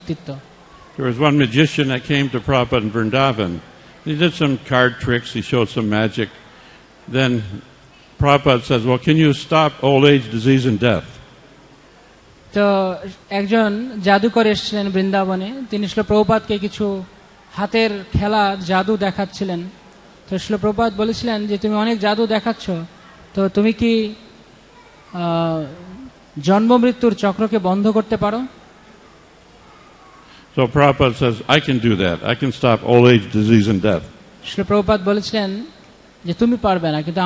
ব্যক্তিত্ব। There was one magician that came to Prabhupada in Vrindavan. He did some card tricks, he showed some magic. Then Prabhupada says, well, can you stop old age, disease, and death? তো একজন জাদুকর এসেছিলেন বৃন্দাবনে, তিনি শ্রীল প্রভুপাদকে কিছু হাতের খেলা জাদু দেখাচ্ছিলেন। তো শ্রীল প্রভুপাদ বলেছিলেন যে তুমি অনেক জাদু দেখাচ্ছ, তো তুমি কি জন্ম মৃত্যুর চক্রকে বন্ধ করতে পারো? So Prabhupada says, I can do that. I can stop old age, disease, and death. Srila Prabhupada বলেছিলেন যে তুমি পারবে না, কিন্তু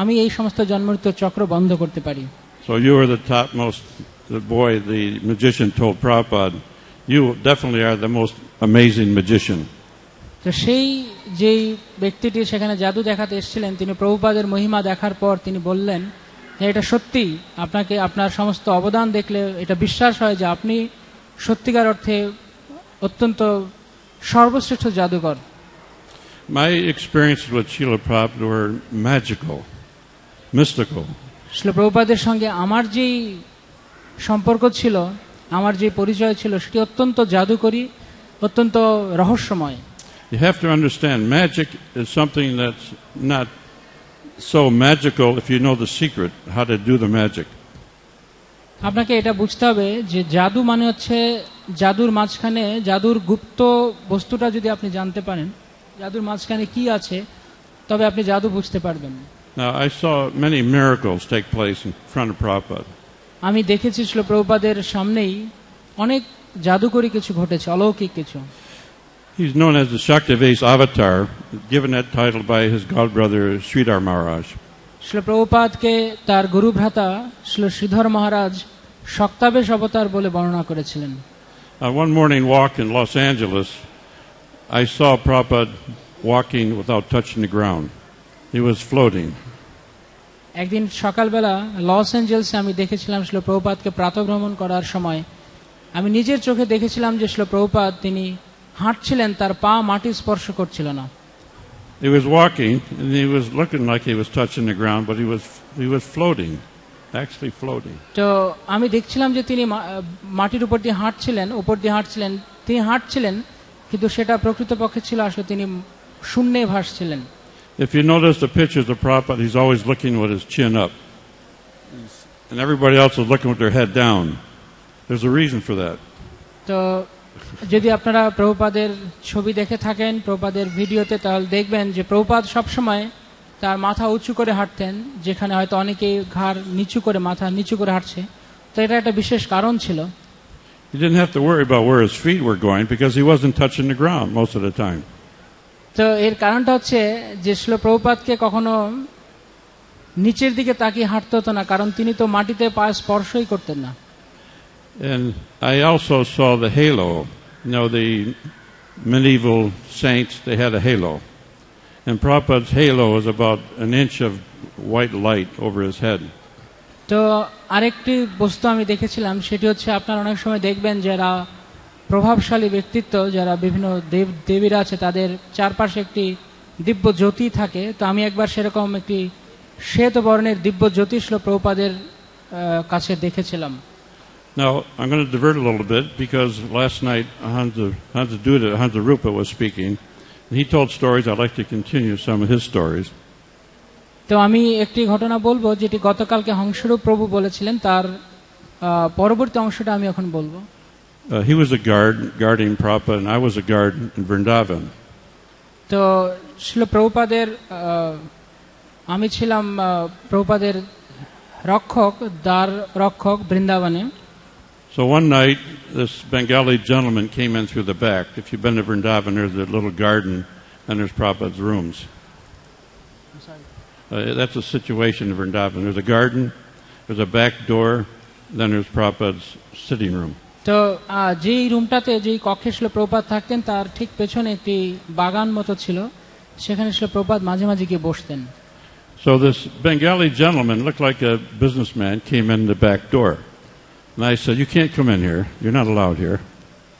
আমি এই সমস্ত জন্ম মৃত্যুর চক্র বন্ধ করতে পারি। So you are the topmost, the boy, the magician told Prabhupada, you definitely are the most amazing magician. তো সেই যেই ব্যক্তিটি সেখানে জাদু দেখাতে এসেছিলেন, তিনি প্রভুপাদের মহিমা দেখার পর তিনি বললেন যে এটা সত্যি, আপনাকে আপনার সমস্ত অবদান দেখলে এটা বিশ্বাস হয় যে আপনি সত্যিকার অর্থে অত্যন্ত সর্বশ্রেষ্ঠ জাদুকর। My experiences with Srila Prabhupada were magical, mystical. Srila প্রভুপাদের সঙ্গে আমার যেই সম্পর্ক ছিল, আমার যে পরিচয় ছিল, সেটি অত্যন্ত জাদুকরী, অত্যন্ত রহস্যময়। You have to understand, magic is something that's not so magical if you know the secret, how to do the magic. আপনাকে এটা বুঝতে হবে যে জাদু মানে হচ্ছে জাদুর মাঝখানে, জাদুর গুপ্ত বস্তুটা যদি আপনি জানতে পারেন, জাদুর মাঝখানে কি আছে, তবে আপনি জাদু বুঝতে পারবেন। Now, I saw many miracles take place in front of Prabhupada. আমি দেখেছি শ্রীল প্রভুপাদের সামনেই অনেক জাদুকরী কিছু ঘটেছে, অলৌকিক কিছু। He's known as the Shaktives Avatar, given that title by his godbrother Sridhar Maharaj. Srila প্রভুপাদকে তার গুরু ভ্রাতা শ্রীল শ্রীধর মহারাজ শক্তাবেশ অবতার বলে বর্ণনা করেছিলেন। One morning walk in Los Angeles, I saw Prabhupada walking without touching the ground. He was floating. একদিন সকালবেলা loss অ্যাঞ্জেলসে আমি দেখেছিলাম শ্রীল প্রভুপাদকে প্রাতঃভ্রমণ করার সময় আমি নিজের চোখে দেখেছিলাম যে শ্রীল প্রভুপাদ তিনি হাঁটছিলেন, তার পা মাটি স্পর্শ করছিল না। He was walking and he was looking like he was touching the ground, but he was floating, actually floating. তো আমি দেখছিলাম যে তিনি মাটির উপর দিয়ে হাঁটছিলেন, তিনি হাঁটছিলেন, কিন্তু সেটা প্রকৃতপক্ষে ছিল আসলে তিনি শূন্যে ভাসছিলেন। If you notice the pictures of Prabhupada, he's always looking with his chin up. And everybody else is looking with their head down. There's a reason for that. তো যদি আপনারা প্রভুপাদের ছবি দেখে থাকেন, প্রভুপাদের ভিডিওতে, তাহলে দেখবেন যে প্রভুপাদ সবসময় তার মাথা উঁচু করে হাঁটতেন, যেখানে হয়তো অনেকেই ঘাড় নিচু করে, মাথা নিচু করে হাঁটছে। তো এটা একটা বিশেষ কারণ ছিল। He didn't have to worry about where his feet were going because he wasn't touching the ground most of the time. তো এর কারণটা হচ্ছে যে শ্রীল প্রভুপাদকে কখনো নিচের দিকে তাকিয়ে হাঁটতে হতো না, কারণ তিনি তো মাটিতে পা স্পর্শই করতেন না। And I also saw the halo. You know, the medieval saints, they had a halo. And Prabhupada's halo was about an inch of white light over his head. তো আরেকটি বস্তু আমি দেখেছিলাম, সেটি হচ্ছে আপনারা অনেক সময় দেখবেন যারা প্রভাবশালী ব্যক্তিত্ব, যারা বিভিন্ন দেবীরা আছে, তাদের চারপাশে একটি দিব্য জ্যোতি থাকে। তো আমি একবার সেরকম একটি শ্বেত বর্ণের দিব্য জ্যোতি শ্রীল প্রভুপাদের কাছে দেখেছিলাম। Now, I'm going to divert a little bit because last night Hansa Rupa was speaking, and he told stories. I'd like to continue some of his stories. তো আমি একটি ঘটনা বলবো যেটি গতকালকে হংসরূপ প্রভু বলেছিলেন, তার পরবর্তী অংশটা আমি এখন বলবো। He was a guard guarding Prabhupada, and I was a guard in Vrindavan. তো শ্রীল প্রভুপাদের আমি ছিলাম প্রভুপাদের রক্ষক, দ্বার রক্ষক বৃন্দাবনে। So one night, this Bengali gentleman came in through the back. If you've been to Vrindavan, there's a little garden, and there's Prabhupada's rooms. That's a situation in Vrindavan. There's a garden, there's a back door, then there's Prabhupada's sitting room. তো যেই রুমটাতে, যেই কক্ষে শ্রীল প্রভুপাদ থাকতেন, তার ঠিক পেছনে একটি বাগান মতো ছিল, সেখানে শ্রীল প্রভুপাদ মাঝে মাঝে গিয়ে বসতেন। So this Bengali gentleman looked like a businessman, came in the back door. And I said, you can't come in here. You're not allowed here.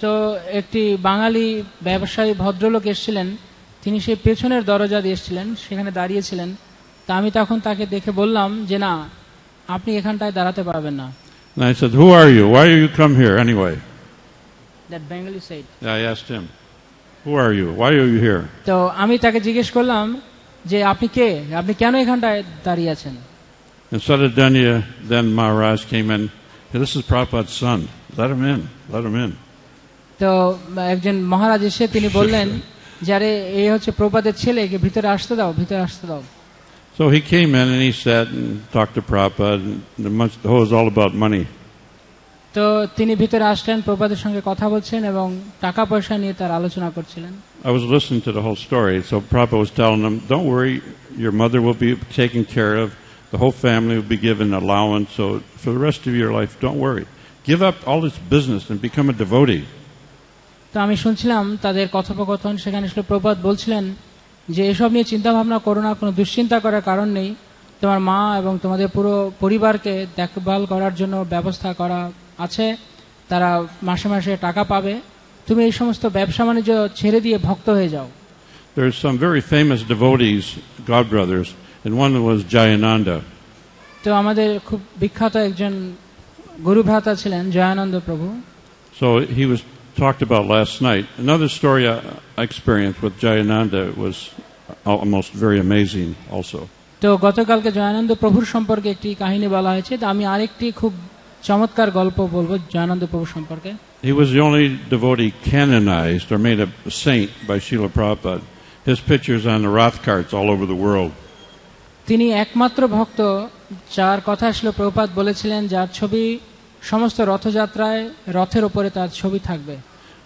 তো একটি বাঙালি ব্যবসায়ী ভদ্রলোক এসেছিলেন, তিনি সেই পেছনের দরজা দিয়ে এসেছিলেন, সেখানে দাঁড়িয়েছিলেন। তা আমি তখন তাকে দেখে বললাম যে না, আপনি এখানটায় দাঁড়াতে পারবেন না। And I said, who are you? Why do you come here anyway? that Bengali said. I asked him, "Who are you? Why are you here?" তো আমি তাকে জিজ্ঞেস করলাম যে আপনি কে, আপনি কেন এখানটায় দাঁড়িয়ে আছেন? And Sadadanya, then Maharaj came in. "Hey, this is Prabhupada's son. Let him in. Let him in." তো একজন মহারাজ এসে তিনি বললেন যে আরে এই হচ্ছে প্রভুপাদের ছেলে, একে ভিতরে আসতে দাও, ভিতরে আসতে দাও। So he came in and he sat and talked to Prabhupada. And the whole was all about money. তো তিনি ভিতরে আসলেন, প্রভুপাদের সঙ্গে কথা বলছেন এবং টাকা পয়সা নিয়ে তার আলোচনা করছিলেন। I was listening to the whole story. So Prabhupada was telling him, "Don't worry, your mother will be taken care of. The whole family will be given allowance. So for the rest of your life, don't worry. Give up all this business and become a devotee." তো আমি শুনছিলাম তাদের কথোপকথন, সেখানে আসলে প্রভুপাদ বলছিলেন যে এসব নিয়ে চিন্তা ভাবনা করো না, কোনো দুশ্চিন্তা করার কারণ নেই। তোমার মা এবং তোমাদের পুরো পরিবারকে দেখভাল করার জন্য ব্যবস্থা করা আছে, তারা মাসে মাসে টাকা পাবে। তুমি এই সমস্ত ব্যবসা বাণিজ্য ছেড়ে দিয়ে ভক্ত হয়ে যাও। There's some very famous devotees, godbrothers, and one was Jayananda. তো আমাদের খুব বিখ্যাত একজন গুরু ভ্রাতা ছিলেন জয়ানন্দ প্রভু। So he was talked about last night. Another story I experienced with Jayananda was almost very amazing also. তো গতকালকে জয়ানন্দ প্রভুর সম্পর্কে একটি কাহিনী বলা হয়েছে, তো আমি আরেকটি খুব চমৎকার গল্প বলবো জয়ানন্দ প্রভু সম্পর্কে। He was the only devotee canonized or made a saint by Srila Prabhupada. His pictures on the Rath carts all over the world. তিনি একমাত্র ভক্ত যার কথা আসলে প্রভুপাদ বলেছিলেন যার ছবি সমস্ত রথযাত্রায় রথের উপরে তার ছবি থাকবে।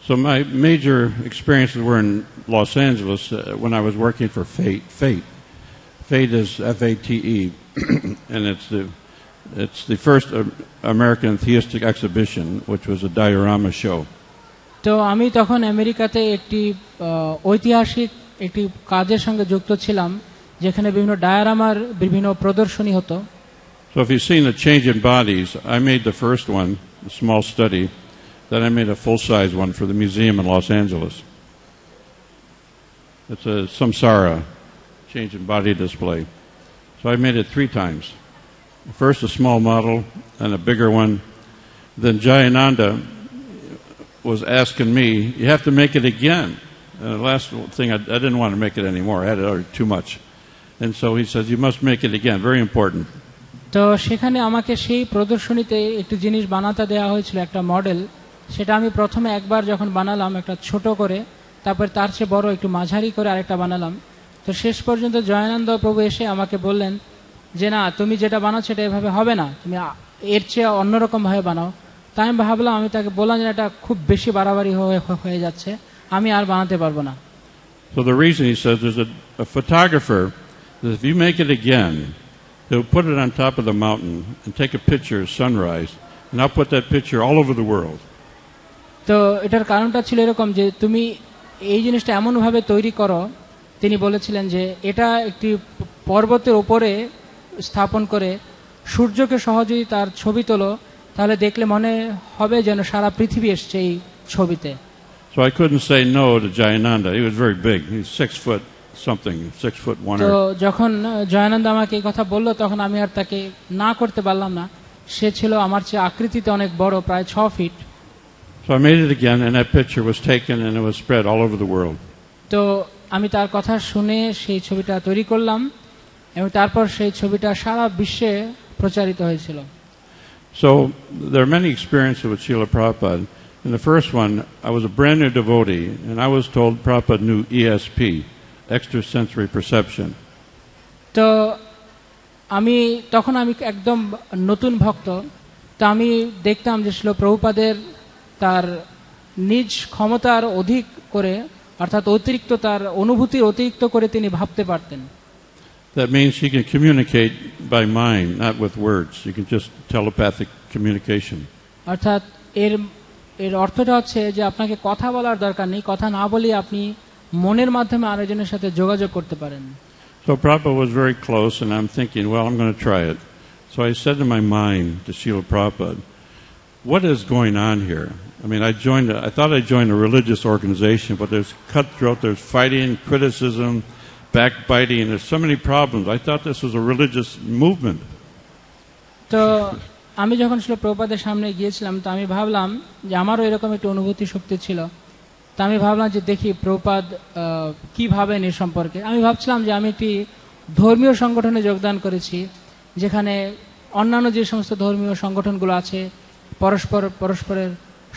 So my major experiences were in Los Angeles when I was working for Fate. Fate is F-A-T-E, and it's the first American theistic exhibition, which was a diorama show. তো আমি তখন আমেরিকাতে একটি ঐতিহাসিক একটি কাজের সঙ্গে যুক্ত ছিলাম, যেখানে বিভিন্ন ডায়োরামার বিভিন্ন প্রদর্শনী হতো। So if you've seen the change in bodies, I made the first one, a small study. Then I made a full-size one for the museum in Los Angeles. It's a samsara, change in body display. So I made it 3 times. First a small model, and a bigger one. Then Jayananda was asking me, "You have to make it again." And the last thing, I didn't want to make it anymore. I had it already too much. And so he says, "You must make it again. Very important." তো সেখানে আমাকে সেই প্রদর্শনীতে একটি জিনিস বানাতে দেওয়া হয়েছিল, একটা মডেল। সেটা আমি প্রথমে একবার যখন বানালাম একটা ছোট করে, তারপর তার চেয়ে বড় একটু মাঝারি করে আরেকটা বানালাম। তো শেষ পর্যন্ত জয়ানন্দ প্রভু এসে আমাকে বললেন যে না, তুমি যেটা বানাচ্ছ এটা এভাবে হবে না, তুমি এর চেয়ে অন্যরকমভাবে বানাও। তাই আমি ভাবলাম, আমি তাকে বললাম যে এটা খুব বেশি বাড়াবাড়ি হয়ে যাচ্ছে, আমি আর বানাতে পারবো না। So the reason he says is that a photographer, that if you make it again, he'll put it on top of the mountain and take a picture of sunrise, and I'll put that picture all over the world. তো এটার কারণটা ছিল এরকম যে তুমি এই জিনিসটা এমনভাবে তৈরি করো, তিনি বলেছিলেন যে এটা একটি পর্বতের ওপরে স্থাপন করে সূর্যকে সহজেই তার ছবি তোলো, তাহলে দেখলে মনে হবে যেন সারা পৃথিবী এসছে এই ছবিতে। So I couldn't say no to Jayananda. He was very big. He's 6 foot something, 6 foot 1. তো যখন জয়ানন্দ আমাকে এই কথা বললো, তখন আমি আর তাকে না করতে পারলাম না। সে ছিল আমার চেয়ে আকৃতিতে অনেক বড়, প্রায় 6 fit. So I made it again, and that picture was taken and it was spread all over the world. তো আমি তার কথা শুনে সেই ছবিটা তৈরি করলাম এবং তারপর সেই ছবিটা সারা বিশ্বে প্রচারিত হয়েছিল। So there are many experiences with Srila Prabhupada. In the first one, I was a brand new devotee, and I was told Prabhupada knew ESP, extrasensory perception. তো তখন আমি একদম নতুন ভক্ত। তো আমি দেখতাম যে শ্রীল প্রভুপাদের তার নিজ ক্ষমতার অধিক করে, অর্থাৎ অতিরিক্ত তার অনুভূতির অতিরিক্ত করে তিনি ভাবতে পারতেন। That means he can communicate by mind, not with words. You can just telepathic communication. অর্থাৎ এর অর্থটা হচ্ছে যে আপনাকে কথা বলার দরকার নেই, কথা না বলে আপনি মনের মাধ্যমে আরেকজনের সাথে যোগাযোগ করতে পারেন। So Prabhupada was very close, and I'm thinking, well, I'm going to try it. So I said in my mind to Srila Prabhupada, what is going on here? I mean, I thought I joined a religious organization, but there's cutthroat, there's fighting, criticism, backbiting, there's so many problems. I thought this was a religious movement. তো আমি যখন ছিল প্রভুপাদের সামনে গিয়েছিলাম, তো আমি ভাবলাম যে আমারও এরকম একটি অনুভূতি শক্তি ছিল। তো আমি ভাবলাম যে দেখি প্রভুপাদ কি ভাবেন এই সম্পর্কে। আমি ভাবছিলাম যে আমি একটি ধর্মীয় সংগঠনে যোগদান করেছি, যেখানে অন্যান্য যে সমস্ত ধর্মীয় সংগঠনগুলো আছে পরস্পরের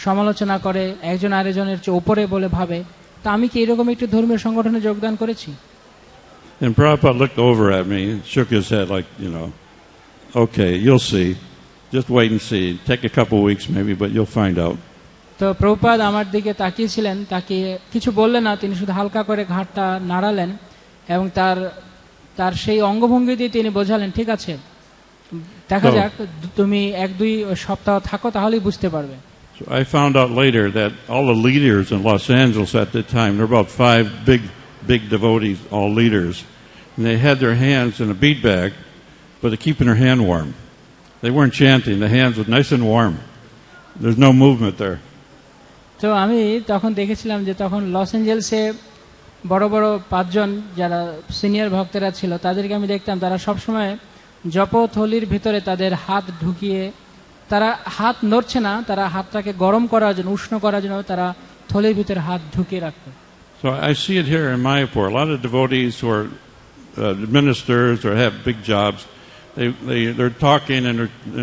সমালোচনা করে, একজন আরেকজনের চেয়ে উপরে বলে ভাবে। তা আমি কি এরকম একটি ধর্মীয় সংগঠনে যোগদান করেছি? And Prabhupada looked over at me and shook his head like, okay, you'll see. Just wait and see. Take a couple weeks maybe, but you'll find out. তো প্রভুপাদ আমার দিকে তাকিয়েছিলেন, তাকিয়ে কিছু বললেন না, তিনি শুধু হালকা করে ঘাড়টা নাড়ালেন এবং তার সেই অঙ্গভঙ্গি দিয়ে তিনি বোঝালেন, ঠিক আছে, দেখা যাক, তুমি 1-2 সপ্তাহ থাকো, তাহলেই বুঝতে পারবে। So I found out later that all the leaders in Los Angeles at the time, there were about 5 big devotees, all leaders, and they had their hands in a bead bag, but they're keeping their hand warm. They weren't chanting. The hands were nice and warm. There's no movement there. তো আমি তখন দেখেছিলাম যে তখন loss অ্যাঞ্জেলসে বড় বড় 5 জন যারা senior ভক্তেরা ছিল, তাদেরকে আমি দেখতাম তারা সবসময় জপথলির ভিতরে তাদের হাত ঢুকিয়ে, তারা হাত নড়ছে না, তারা হাতটাকে গরম করার জন্য, উষ্ণ করার জন্য তারা থলির ভিতরে হাত ঢুকিয়ে রাখতো। So I see it here in Mayapur. A lot of devotees who are ministers or have big jobs, they're talking and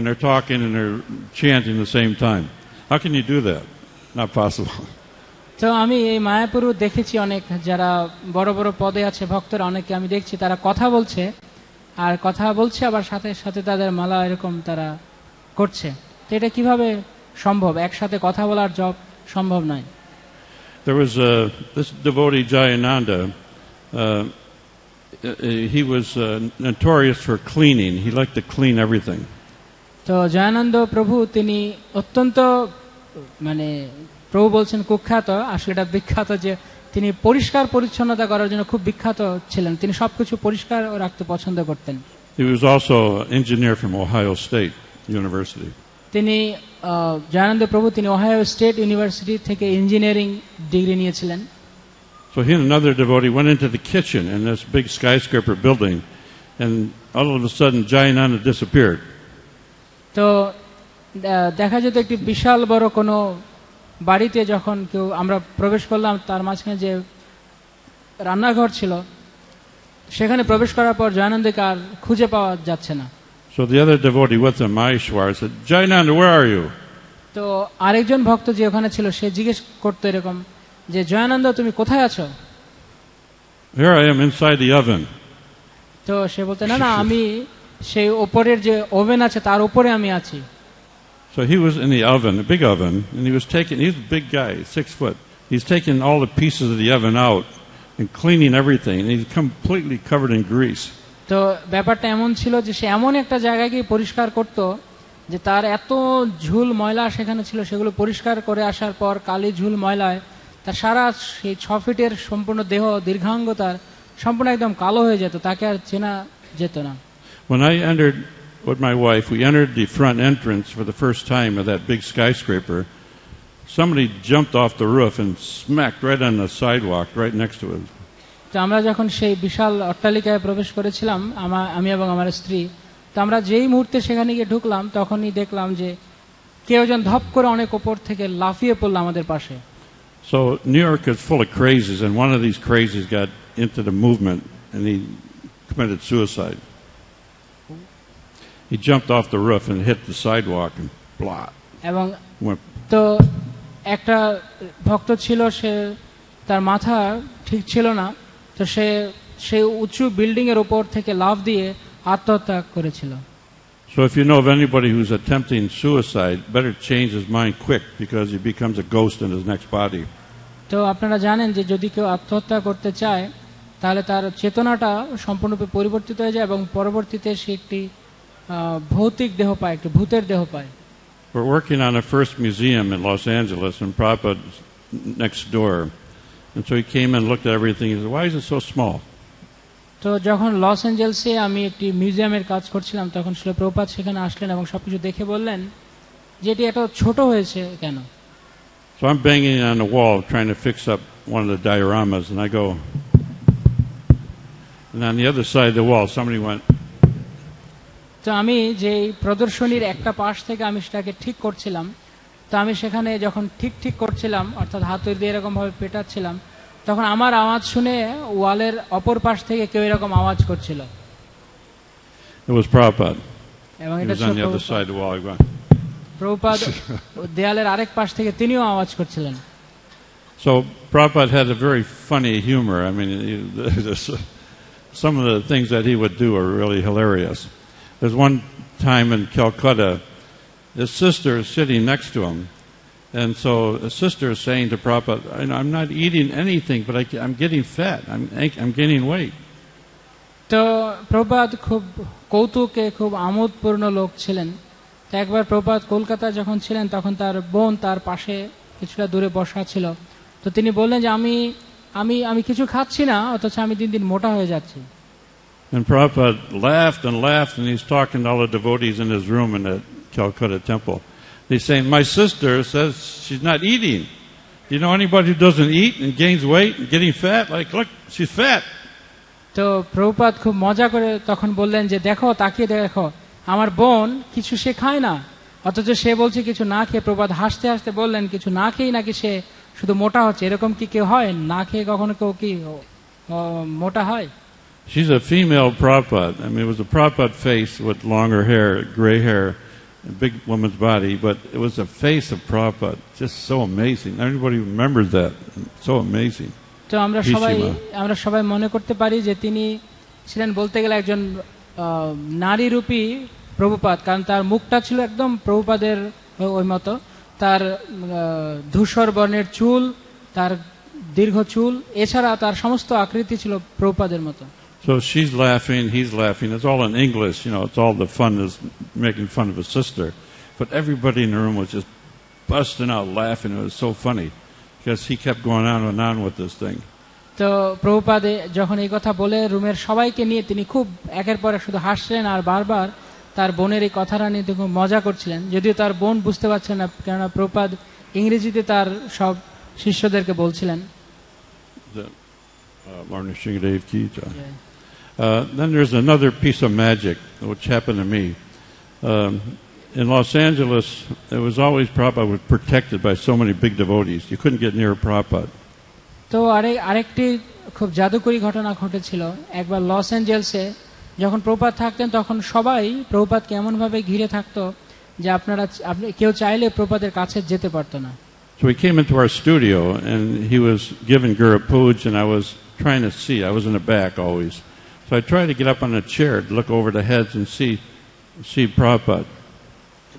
they're talking and they're chanting at the same time. How can you do that? Not possible. তো আমি এই মায়াপুরও দেখেছি অনেক যারা বড় বড় পদে আছে ভক্তরা, অনেকে আমি দেখছি তারা কথা বলছে আবার সাথে সাথে তাদের মালা এরকম তারা করছে। তো এটা কিভাবে সম্ভব? একসাথে কথা বলার জপ সম্ভব নয়। There was this devotee Jayananda. He was notorious for cleaning. He liked to clean everything. তো জয়ানন্দ প্রভু তিনি অত্যন্ত প্রভু বলছেন কুখ্যাত, আসলে এটা বিখ্যাত, যে তিনি পরিষ্কার পরিচ্ছন্নতা করার জন্য খুব বিখ্যাত ছিলেন। তিনি সবকিছু পরিষ্কার রাখতে পছন্দ করতেন। He was also an engineer from Ohio State University. তিনি জয়ানন্দ প্রভু তিনি ওহাইও স্টেট ইউনিভার্সিটি থেকে ইঞ্জিনিয়ারিং ডিগ্রি নিয়েছিলেন। So he and another devotee went into the kitchen in this big skyscraper building, and all of a sudden Jayananda disappeared. তো দেখা যেত একটি বিশাল বড় কোনো বাড়িতে যখন আমরা প্রবেশ করলাম, তার মাঝখানে যে রান্নাঘর ছিল, সেখানে প্রবেশ করার পর জয়ানন্দকে আর খুঁজে পাওয়া যাচ্ছে না। So the other devotee with him, Maheshwar, said, Jayananda, where are you? তো আরেকজন ভক্ত যে ওখানে ছিল সে জিজ্ঞেস করতো এরকম যে, জয়ানন্দ তুমি কোথায় আছো? Here I am inside the oven. তো সে বলতে, না আমি সেই ওপরের যে ওভেন আছে তার উপরে আমি আছি। So he was in the oven, a big oven, and he's a big guy, 6 foot. He's taking all the pieces of the oven out and cleaning everything, and he's completely covered in grease. তো ব্যাপারটা এমন ছিল যে সে এমন একটা জায়গায় গিয়ে পরিষ্কার করত যে তার এত ঝুল ময়লা সেখানে ছিল, সেগুলো পরিষ্কার করে আসার পর কালি ঝুল ময়লায় তার সারা সেই 6 ফিটের সম্পূর্ণ দেহ, দীর্ঘাঙ্গ তার সম্পূর্ণ একদম কালো হয়ে যেত, তাকে আর চেনা যেত না। When I entered with my wife, we entered the front entrance for the first time of that big skyscraper. Somebody jumped off the roof and smacked right on the sidewalk right next to us. তো আমরা যখন সেই বিশাল অট্টালিকায় প্রবেশ করেছিলাম, আমি এবং আমার স্ত্রী, তো আমরা যেই মুহূর্তে সেখানে গিয়ে ঢুকলাম তখনই দেখলাম যে কেউ একজন ধপ করে অনেক উপর থেকে লাফিয়ে পড়ল আমাদের পাশে। So New York is full of crazies, and one of these crazies got into the movement and he committed suicide. He jumped off the roof and hit the sidewalk and blah. এবং তো একটা ভক্ত ছিল, সে তার মাথা ঠিক ছিল না, তো সে উঁচু বিল্ডিং এর উপর থেকে লাফ দিয়ে আত্মহত্যা করেছিল। So if you know of anybody who's attempting suicide, better change his mind quick because he becomes a ghost in his next body. তো আপনারা জানেন যে যদি কেউ আত্মহত্যা করতে চায় তাহলে তার চেতনাটা সম্পূর্ণরূপে পরিবর্তিত হয়ে যায় এবং পরবর্তীতে সে একটি ভৌতিক দেহ পায়, একটি ভূতের দেহ পায়। We're working on a first museum in Los Angeles, and Prabhupada's next door. And so he came and looked at everything. He said, why is it so small? তো যখন লস অ্যাঞ্জেলসে আমি একটি মিউজিয়ামের কাজ করছিলাম তখন শিল প্রভুপাদ সেখানে আসলেন এবং সবকিছু দেখে বললেন যে এটি এত ছোট হয়েছে কেন। So I'm banging on the wall trying to fix up one of the dioramas, and I go, and on the other side of the wall somebody went, তো আমি যে প্রদর্শনীর একটা পাশ থেকে আমি সেটাকে ঠিক করছিলাম, তো আমি সেখানে যখন ঠিক করছিলাম, অর্থাৎ হাতুড়ি দিয়ে এরকম ভাবে পেটাচ্ছিলাম, তখন আমার আওয়াজ শুনে ওয়ালের অপর পাশ থেকে কেউ এরকম আওয়াজ করছিল। It was Prabhupada. এবং He এটা was ছিল on the other Prabhupada. side of the wall. Prabhupada দেয়ালের আরেক পাশ থেকে তিনিও আওয়াজ করছিলেন। So Prabhupada had a very funny humor. I mean, some of the things that he would do are really hilarious. There's one time in Calcutta, his sister is sitting next to him, and so his sister is saying to Prabhupada, "I'm not eating anything, but I'm getting fat. I'm gaining weight." তো প্রভুপাদ খুব কৌতুকে খুব আমোদপূর্ণ লোক ছিলেন। তো একবার প্রভুপাদ কলকাতায় যখন ছিলেন তখন তার বোন তার পাশে কিছুটা দূরে বসা ছিল। তো তিনি বললেন যে আমি আমি আমি কিছু খাচ্ছি না, অথচ আমি দিন দিন মোটা হয়ে যাচ্ছি। And Prabhupada laughed and laughed, and he's talking to all the devotees in his room in the Calcutta temple. He's saying, "My sister says she's not eating. Do you know anybody who doesn't eat and gains weight and getting fat? Like, look, she's fat." তো প্রভুপাদ খুব মজা করে তখন বললেন যে দেখো, তাকিয়ে দেখো, আমার বোন কিছু সে খায় না, অথচ সে বলছে কিছু না খেয়ে। প্রভুপাদ হাসতে হাসতে বললেন, কিছু না খেয়েই নাকি সে শুধু মোটা হচ্ছে? এরকম কি কেউ হয়? না খেয়ে কখনো কেউ কি মোটা হয়? She's a female Prabhupada. I mean, it was a Prabhupada face with longer hair, gray hair, a big woman's body, but it was the face of Prabhupada. Just so amazing. Everybody remembers that. So amazing. তো আমরা সবাই মনে করতে পারি যে তিনি ছিলেন বলতে গেলে একজন নারীরূপী প্রভুপাদ, কারণ তার মুখটা ছিল একদম প্রভুপাদের ওই মতো। তার ধূসর বর্ণের চুল, তার দীর্ঘ চুল, এছাড়া তার সমস্ত আকৃতি ছিল প্রভুপাদের মতো। So she's laughing, he's laughing. It's all in English, it's all the fun is making fun of his sister. But everybody in the room was just busting out laughing. It was so funny because he kept going on and on with this thing. তো প্রভুপাদ যখন এই কথা বলে রুমের সবাইকে নিয়ে তিনি খুব একের পর এক শুধু হাসছিলেন আর বারবার তার বোনের এই কথাটা নিয়ে খুব মজা করছিলেন, যদিও তার বোন বুঝতে পারছেন না, কেননা প্রভুপাদ ইংরেজিতে তার সব শিষ্যদেরকে বলছিলেন। Then there's another piece of magic which happened to me. In Los Angeles, it was always Prabhupada was protected by so many big devotees. You couldn't get near Prabhupada. তো আরেকটি খুব জাদুকরী ঘটনা ঘটেছিল। একবার লস অ্যাঞ্জেলসে যখন প্রভুপাদ থাকতেন তখন সবাই প্রভুপাদকে এমন ভাবে ঘিরে থাকতো যে আপনি কেউ চাইলে প্রভুপাদের কাছে যেতে পারতো না। So he came into our studio and he was giving Guru Puj, and I was trying to see. I was in the back always. So I tried to get up on a chair to look over the heads and see Prabhupada.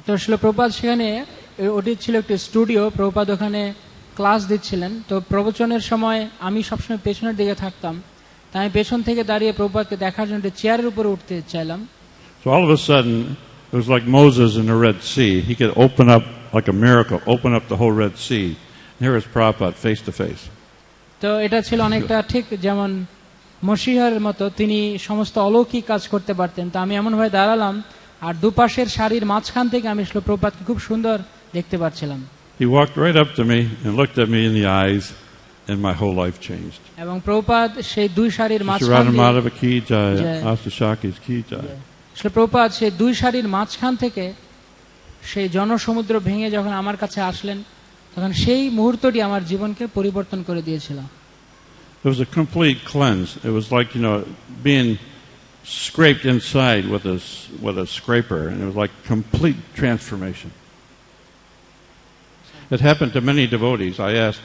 তো আসলে প্রভুপাদ সেখানে, ওটি ছিল একটি studio, Prabhupada ওখানে class দিচ্ছিলেন। তো প্রবচনের সময় আমি সবসময় পেছনের দিকে থাকতাম, তাই আমি পেছন থেকে দাঁড়িয়ে প্রভুপাদকে দেখার জন্য চেয়ারের উপরে উঠতে চাইলাম। So all of a sudden it was like Moses in the Red Sea. He could open up like a miracle, open up the whole Red Sea. And here is Prabhupada face to face. তো এটা ছিল অনেকটা ঠিক যেমন মসিহার মতো, তিনি সমস্ত অলৌকিক কাজ করতে পারতেন। তো আমি এমনভাবে দাঁড়ালাম আর দুপাশের সারির মাঝখান থেকে আমি প্রভুপাদকে খুব সুন্দর দেখতে পাচ্ছিলাম। He walked right up to me and looked at me in the eyes, and my whole life changed. এবং প্রভুপাদ সেই দুই সারির মাঝখান প্রভুপাদ সেই দুই সারির মাঝখান থেকে সেই জনসমুদ্র ভেঙে যখন আমার কাছে আসলেন, তখন সেই মুহূর্তটি আমার জীবনকে পরিবর্তন করে দিয়েছিল। It was a complete cleanse. It was like, being scraped inside with a scraper, and it was like complete transformation. It happened to many devotees. I asked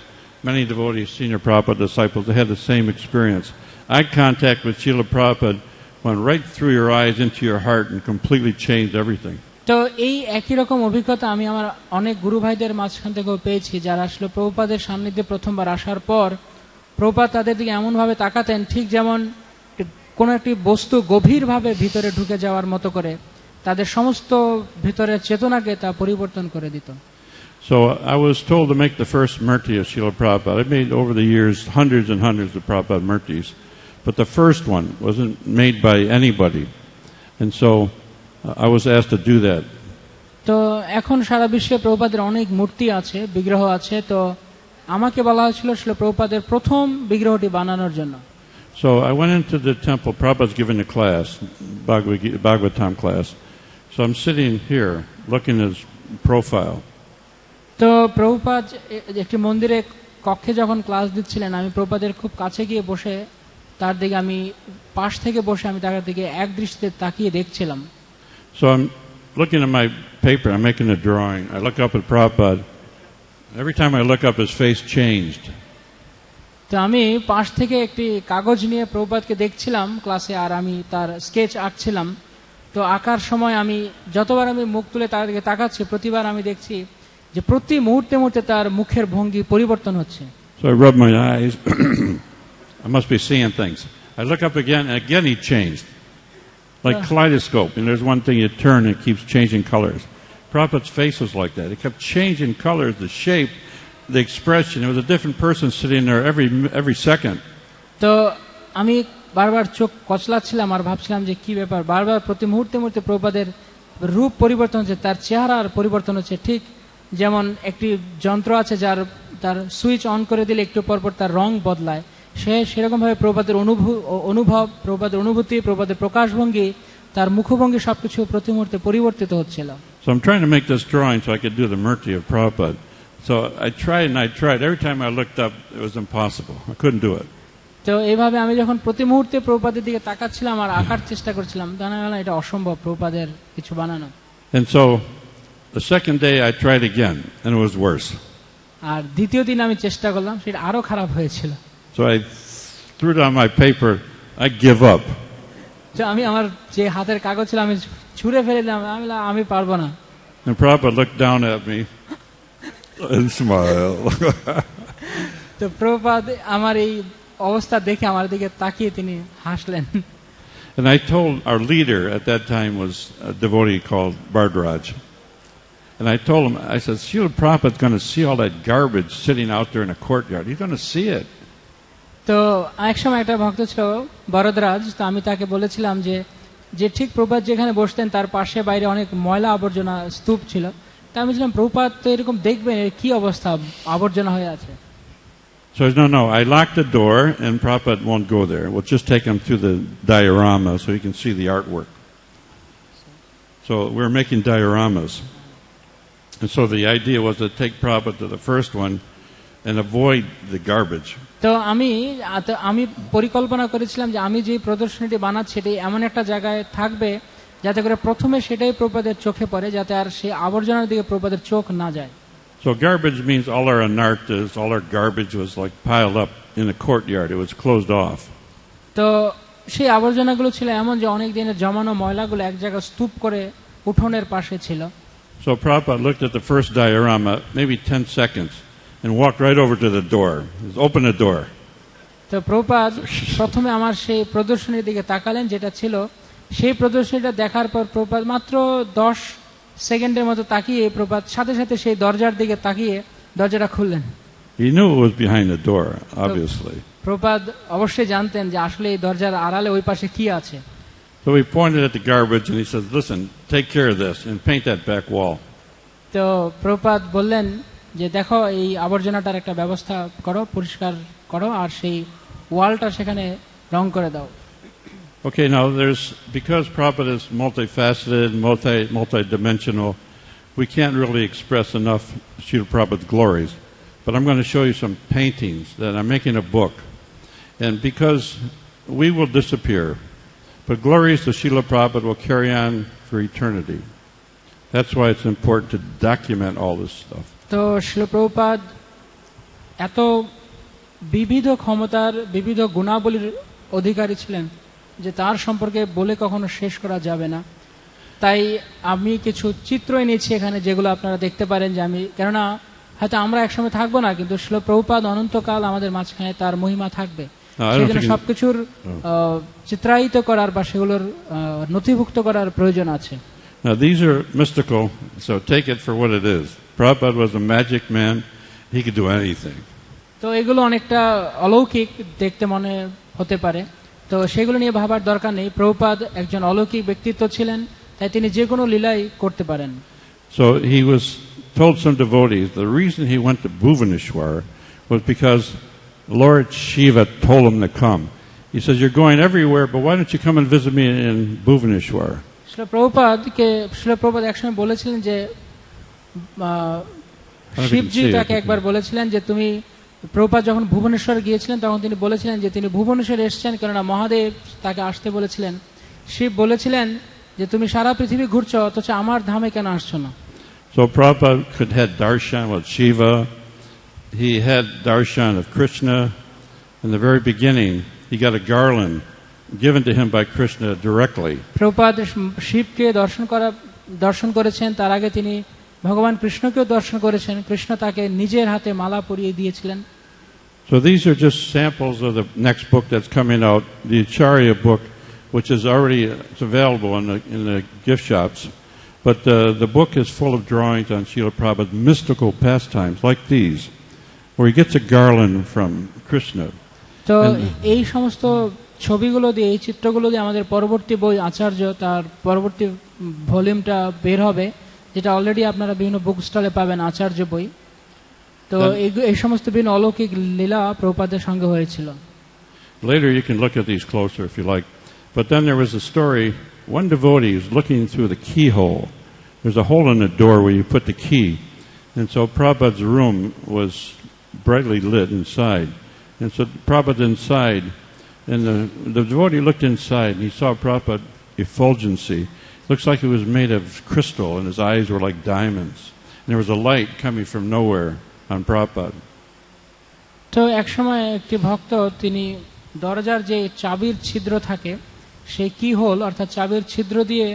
many devotees, senior Prabhupada disciples, they had the same experience. Eye contact with Srila Prabhupada went right through your eyes into your heart and completely changed everything. তো এই একই রকম অভিজ্ঞতা আমি আমার অনেক গুরু ভাইদের মাঝখান থেকেও পেয়েছি, যারা আসলে প্রভুপাদের সান্নিধ্যে প্রথমবার আসার পর প্রভুপাদ তাদের দিকে এমনভাবে তাকাতেন ঠিক যেমন কোনো একটি বস্তু গভীরভাবে ভিতরে ঢুকে যাওয়ার মতো করে তাদের সমস্ত ভিতরের চেতনাকে তা পরিবর্তন করে দিত। So I was told to make the first murti of Srila Prabhupada. I made over the years hundreds and hundreds of Prabhupada murtis, but the first one wasn't made by anybody, and so I was asked to do that. তো এখন সারা বিশ্বে প্রভুপাদের অনেক মূর্তি আছে, বিগ্রহ আছে। তো আমাকে বলা হয়েছিল আসলে প্রভুপাদের প্রথম বিগ্রহটি বানানোর জন্য। So I went into the temple. Prabhupada's giving a class, Bhagavatam class, So I'm sitting here looking at his profile. তো প্রভুপাদ একটি মন্দিরে কক্ষে যখন ক্লাস দিচ্ছিলেন, আমি প্রভুপাদের খুব কাছে গিয়ে বসে তার দিকে আমি পাশ থেকে বসে আমি তার দিকে এক দৃষ্টিতে তাকিয়ে দেখছিলাম। So I'm looking at my paper, I'm making a drawing. I look up at Prabhupada. Every time I look up, his face changed. তো আমি পাশ থেকে একটি কাগজ নিয়ে প্রভুপাদকে দেখছিলাম ক্লাসে, আর আমি তার স্কেচ আঁকছিলাম। তো আঁকার সময় আমি যতবার আমি মুখ তুলে তার দিকে তাকাচ্ছি, প্রতিবার আমি দেখছি যে প্রতি মুহূর্তে মুহূর্তে তার মুখের ভঙ্গি পরিবর্তন হচ্ছে। So I rub my eyes. I must be seeing things. I look up again, and again he changed. Like kaleidoscope. And there's one thing you turn, and it keeps changing colors. Prabhupada's face was like that. It kept changing colors, the shape, the expression. It was a different person sitting there every second. তো আমি বারবার চোখ কচলাচ্ছিলাম আর ভাবছিলাম যে কি ব্যাপার, বারবার প্রতি মুহূর্তে মুহূর্তে প্রভুপাদের রূপ পরিবর্তন হচ্ছে, তার চেহারার পরিবর্তন হচ্ছে। ঠিক যেমন একটি যন্ত্র আছে যার তার সুইচ অন করে দিলে একটু পরপর তার রং বদলায়, সেরকম ভাবে প্রভুপাদের অনুভব, প্রভুপাদের অনুভূতি, প্রভুপাদের প্রকাশভঙ্গি, তার মুখভঙ্গি সবকিছু প্রতি মুহূর্তে পরিবর্তিত হচ্ছিল। So I'm trying to make this drawing so I could do the murti of Prabhupada. So I tried and I tried. Every time I looked up, it was impossible. I couldn't do it. তো এইভাবে আমি যখন প্রতি মুহূর্তে প্রভুপাদের দিকে তাকাচ্ছিলাম আর আঁকার চেষ্টা করছিলাম, জানা গেল এটা অসম্ভব প্রভুপাদের কিছু বানানো। And so the second day I tried again, and it was worse. আর দ্বিতীয় দিন আমি চেষ্টা করলাম, সেটা আরো খারাপ হয়েছিল। So I threw down my paper. I give up. তো আমি আমার যে হাতের কাগজ ছিল আমি ছুঁড়ে ফেলে দিলাম, আমি পারবো না। And Prabhupada looked down at me and smiled. তো প্রভুপাদ আমার এই অবস্থা দেখে আমার দিকে তাকিয়ে তিনি হাসলেন। And I told our leader at that time was a devotee called Bardraj. And I told him, I said, Srila Prabhupada's going to see all that garbage sitting out there in a courtyard. He's going to see it. তো এক সময় একটা ভক্ত ছিল বরদরাজ, তো আমি তাকে বলেছিলাম যে ঠিক প্রভুপাদ যেখানে বসতেন তার পাশে বাইরে অনেক ময়লা আবর্জনা স্তূপ ছিল। তা আমি বলছিলাম প্রভুপাদ তো এরকম দেখবেন, কি অবস্থা, আবর্জনা হয়ে আছে। So he said, no, I locked the door and Prabhupada won't go there. We'll just take him through the diorama so he can see the artwork. So we're making dioramas. And so the idea was to take Prabhupada to the first one and avoid the garbage. তো আমি পরিকল্পনা করেছিলাম যে আমি যে প্রদর্শনীটি বানাচ্ছি এটি এমন একটা জায়গায় থাকবে যাতে করে প্রথমে সেটাই প্রভুপাদের চোখে পড়ে, যাতে আর সেই আবর্জনার দিকে প্রভুপাদের চোখ না যায়। So garbage means all our anarthas, all our garbage was like piled up in the courtyard. It was closed off. তো সেই আবর্জনাগুলো ছিল এমন যে অনেক দিনের জমানো ময়লাগুলো এক জায়গায় স্তূপ করে উঠোনের পাশে ছিল। So Prabhupada looked at the first diorama, maybe 10 seconds, and walked right over to the door. He opened the door. তো প্রভুপাদ প্রথমে আমার সেই প্রদর্শনীর দিকে তাকালেন যেটা ছিল, সেই প্রদর্শনীটা দেখার পর প্রভুপাদ মাত্র 10 সেকেন্ডের মতো তাকিয়ে প্রভুপাদ সাথে সাথে সেই দরজার দিকে তাকিয়ে দরজাটা খুললেন। He knew it was behind the door, obviously. Prabhupada অবশ্যই জানতেন যে আসলে এই দরজার আড়ালে ওই পাশে কি আছে। So he pointed at the garbage and he says, listen, take care of this and paint that back wall. তো প্রভুপাদ বললেন যে দেখো এই আবর্জনাটার একটা ব্যবস্থা করো, পরিষ্কার করো, আর সেই ওয়ালটা সেখানে রং করে দাও। Okay, now because Prabhupada is multifaceted, multi-dimensional, we can't really express enough Srila Prabhupada's glories. But I'm going to show you some paintings that I'm making a book. And because we will disappear, but glories to Srila Prabhupada will carry on for eternity. That's why it's important to document all this stuff. তো শিল প্রভুপাদ এত বিবিধ ক্ষমতার, বিবিধ গুণাবলীর অধিকারী ছিলেন যে তার সম্পর্কে বলে কখনো শেষ করা যাবে না। তাই আমি কিছু চিত্র এনেছি এখানে যেগুলো আপনারা দেখতে পারেন, যে আমি কেননা হয়তো আমরা একসময় থাকবো না, কিন্তু শিল প্রভুপাদ অনন্তকাল আমাদের মাঝখানে তার মহিমা থাকবে, সেই জন্য সবকিছুর চিত্রায়িত করার বা সেগুলোর নথিভুক্ত করার প্রয়োজন আছে। Now these are mystical, so take it for what it is. Prabhupada was a magic man. He could do anything. তো এগুলো অনেকটা অলৌকিক দেখতে মনে হতে পারে, তো সেগুলো নিয়ে ভাবার দরকার নেই। প্রভুপাদ একজন অলৌকিক ব্যক্তিত্ব ছিলেন, তাই তিনি যে কোনো লীলাই করতে পারেন। So he was told some devotees the reason he went to Bhuvaneshwar was because Lord Shiva told him to come. He says, you're going everywhere, but why don't you come and visit me in Bhuvaneshwar? শিল প্রভুপাদ একসময় বলেছিলেন যে শিবজি তাকে একবার বলেছিলেন যে তুমি, প্রভুপাদ যখন ভুবনেশ্বর গিয়েছিলেন তখন তিনি বলেছিলেন যে তিনি ভুবনেশ্বর এসেছেন কেননা মহাদেব তাকে আসতে বলেছিলেন। শিব বলেছিলেন যে তুমি সারা পৃথিবী ঘুরছো অথচ আমার ধামে কেন আসছো না। So Prabhupada could had darshan with Shiva. He had darshan of Krishna. In the very beginning, he got a garland given to him by Krishna directly. Prabhupada শিবকে দর্শন করেছেন, তার আগে তিনি ভগবান কৃষ্ণকেও দর্শন করেছেন। কৃষ্ণ তাকে নিজের হাতে মালা পরিয়ে দিয়েছিলেন। So these are just samples of the next book that's coming out, the Acharya book, which is already it's available in the gift shops. But the book is full of drawings on Srila Prabhupada's mystical pastimes, like these, where he gets a garland from Krishna. তো এই সমস্ত ছবিগুলো দিয়ে, এই চিত্রগুলো দিয়ে আমাদের পরবর্তী বই আচার্য, তার পরবর্তী ভলিউমটা বের হবে, যেটা অলরেডি আপনারা বিভিন্ন বুক স্টলে পাবেন, আচার্য বই। তো এই সমস্ত বিভিন্ন অলৌকিক লীলা প্রভুপাদের সঙ্গে হয়েছিল। Later you can look at these closer if you like. But then there was a story, one devotee was looking through the keyhole. There's a hole in the door where you put the key. And so Prabhupada's room was brightly lit inside. And so Prabhupada inside, and the devotee looked inside and he saw Prabhupada effulgency. Looks like it was made of crystal and his eyes were like diamonds. And there was a light coming from nowhere on Prabhupada. তো একসময় একটি ভক্ত তিনি দরজার যে চাবির ছিদ্র থাকে সেই কি হোল অর্থাৎ চাবির ছিদ্র দিয়ে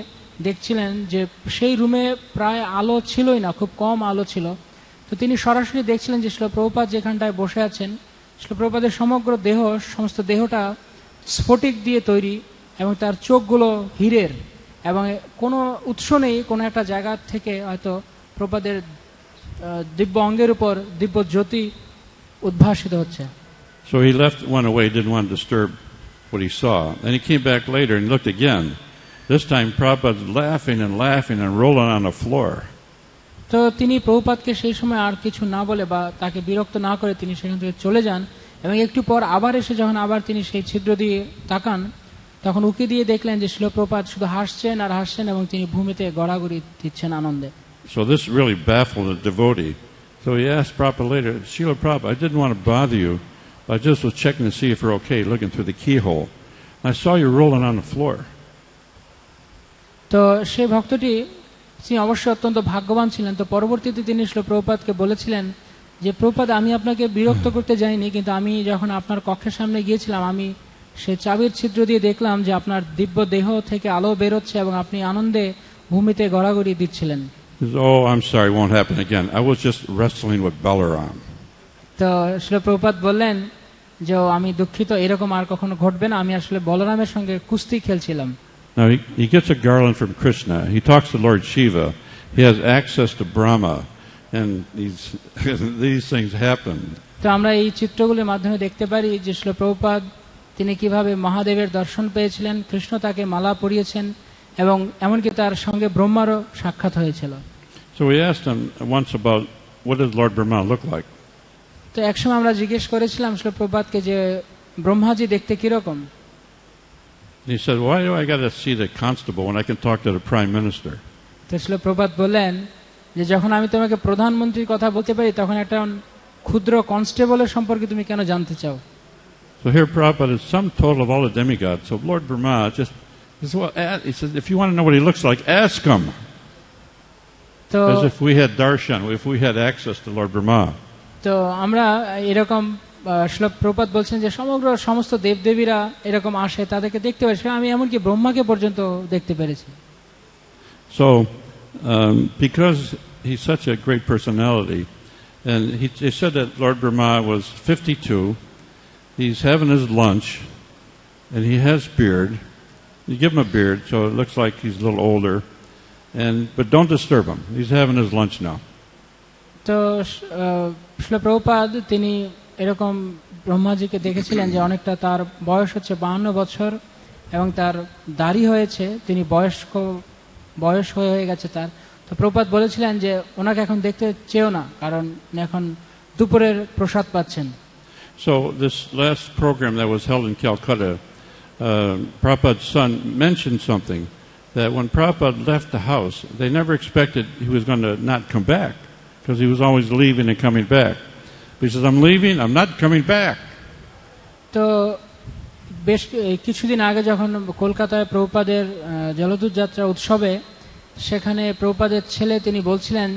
দেখছিলেন যে সেই রুমে প্রায় আলো ছিলই না, খুব কম আলো ছিল। তো তিনি সরাসরি দেখছিলেন যে শিল প্রভুপাদ যেখানটায় বসে আছেন, শিল প্রভুপাদের সমস্ত দেহটা স্ফটিক দিয়ে তৈরি এবং তার চোখগুলো হীরের, এবং কোনো উৎস নেই, কোনো একটা জায়গা থেকে হয়তো প্রভুপাদের দিব্য অঙ্গের উপর দিব্য জ্যোতি উদ্ভাসিত হচ্ছে। So he went away, didn't want to disturb what he saw. Then he came back later and looked again. This time Prabhupada's laughing and rolling on the floor. তো তিনি প্রভুপাদকে সেই সময় আর কিছু না বলে বা তাকে বিরক্ত না করে তিনি সেখান থেকে চলে যান, এবং একটু পর আবার এসে যখন আবার তিনি সেই ছিদ্র দিয়ে তাকান তখন উকি দিয়ে দেখলেন যে শিল প্রভুপাদ শুধু হাসছেন আর হাসছেন এবং তিনি ভূমিতে গড়াগড়ি দিচ্ছেন আনন্দে। So this really baffled the devotee. So he asked Prabhupada later, Srila Prabhupada, I didn't want to bother you, but I just was checking to see if you're okay, looking through the keyhole. And I saw you rolling on the floor. তো সেই ভক্তটি তিনি অবশ্যই অত্যন্ত ভাগ্যবান ছিলেন। তো পরবর্তীতে তিনি শিল প্রভুপাদকে বলেছিলেন যে প্রভুপাদ, আমি আপনাকে বিরক্ত করতে যাইনি, কিন্তু আমি যখন আপনার কক্ষের সামনে গিয়েছিলাম আমি সেই চাবির ছিদ্র দিয়ে দেখলাম যে আপনার দিব্য দেহ থেকে আলো বেরোচ্ছে এবং আপনি আনন্দে ভূমিতে গড়াগড়ি দিচ্ছিলেন। Oh, I'm sorry, it won't happen again. I was just wrestling with Balaram. তো শিল প্রভুপাদ বললেন যে আমি দুঃখিত, এরকম আর কখনো ঘটবে না, আমি আসলে বলরামের সঙ্গে কুস্তি খেলছিলাম। Now he gets a garland from Krishna. He talks to Lord Shiva. He has access to Brahma, and these things happen. তো আমরা এই চিত্রগুলির মাধ্যমে দেখতে পারি যে শিল প্রভুপাদ তিনি কিভাবে মহাদেবের দর্শন পেয়েছিলেন, কৃষ্ণ তাকে মালা পরিয়েছেন এবং এমনকি তার সঙ্গে ব্রহ্মারও সাক্ষাৎ হয়েছিল। So we asked him once about what does Lord Brahma look like. তো একসময় আমরা জিজ্ঞেস করেছিলাম শিল প্রভুপাদকে যে ব্রহ্মাজি দেখতে কিরকম। He said, why do I got to see the constable when I can talk to the prime minister? তো শিল প্রভুপাদ বললেন যে যখন আমি তোমাকে প্রধানমন্ত্রীর কথা বলতে পারি তখন একটা ক্ষুদ্র কনস্টেবলের সম্পর্কে তুমি কেন জানতে চাও। So here Prabhupada is sum total of all the demigods. So Lord Brahma he says, if you want to know what he looks like, ask him. তো as if we had darshan, if we had access to Lord Brahma. তো আমরা এরকম শিল প্রভুপাদ বলছেন যে সমস্ত দেবদেবীরা এরকম আসে, তাদেরকে দেখতে পারি, আমি এমনকি ব্রহ্মাকে পর্যন্ত দেখতে পেরেছি। So because he's such a great personality, and he said that Lord Brahma was 52, he's having his lunch, and he has beard. You give him a beard, so it looks like he's a little older, but don't disturb him. He's having his lunch now. তো শিল প্রভুপাদ তিনি এরকম ব্রহ্মাজিকে দেখেছিলেন যে অনেকটা তার বয়স হচ্ছে 52 বছর এবং তার দাড়ি হয়েছে, তিনি বয়স হয়ে গেছে তার। তো প্রভুপাদ বলেছিলেন যে ওনাকে এখন দেখতে চেয়েও না, কারণ এখন দুপুরের প্রসাদ পাচ্ছেন। So this last program that was held in Calcutta, Prabhupada's son mentioned something that when Prabhupada left the house, they never expected he was going to not come back because he was always leaving and coming back. But he says, I'm leaving, I'm not coming back. তো বেশ কিছুদিন আগে যখন কলকাতায় প্রভুপাদের জলদূত যাত্রা উৎসবে সেখানে প্রভুপাদের ছেলে তিনি বলছিলেন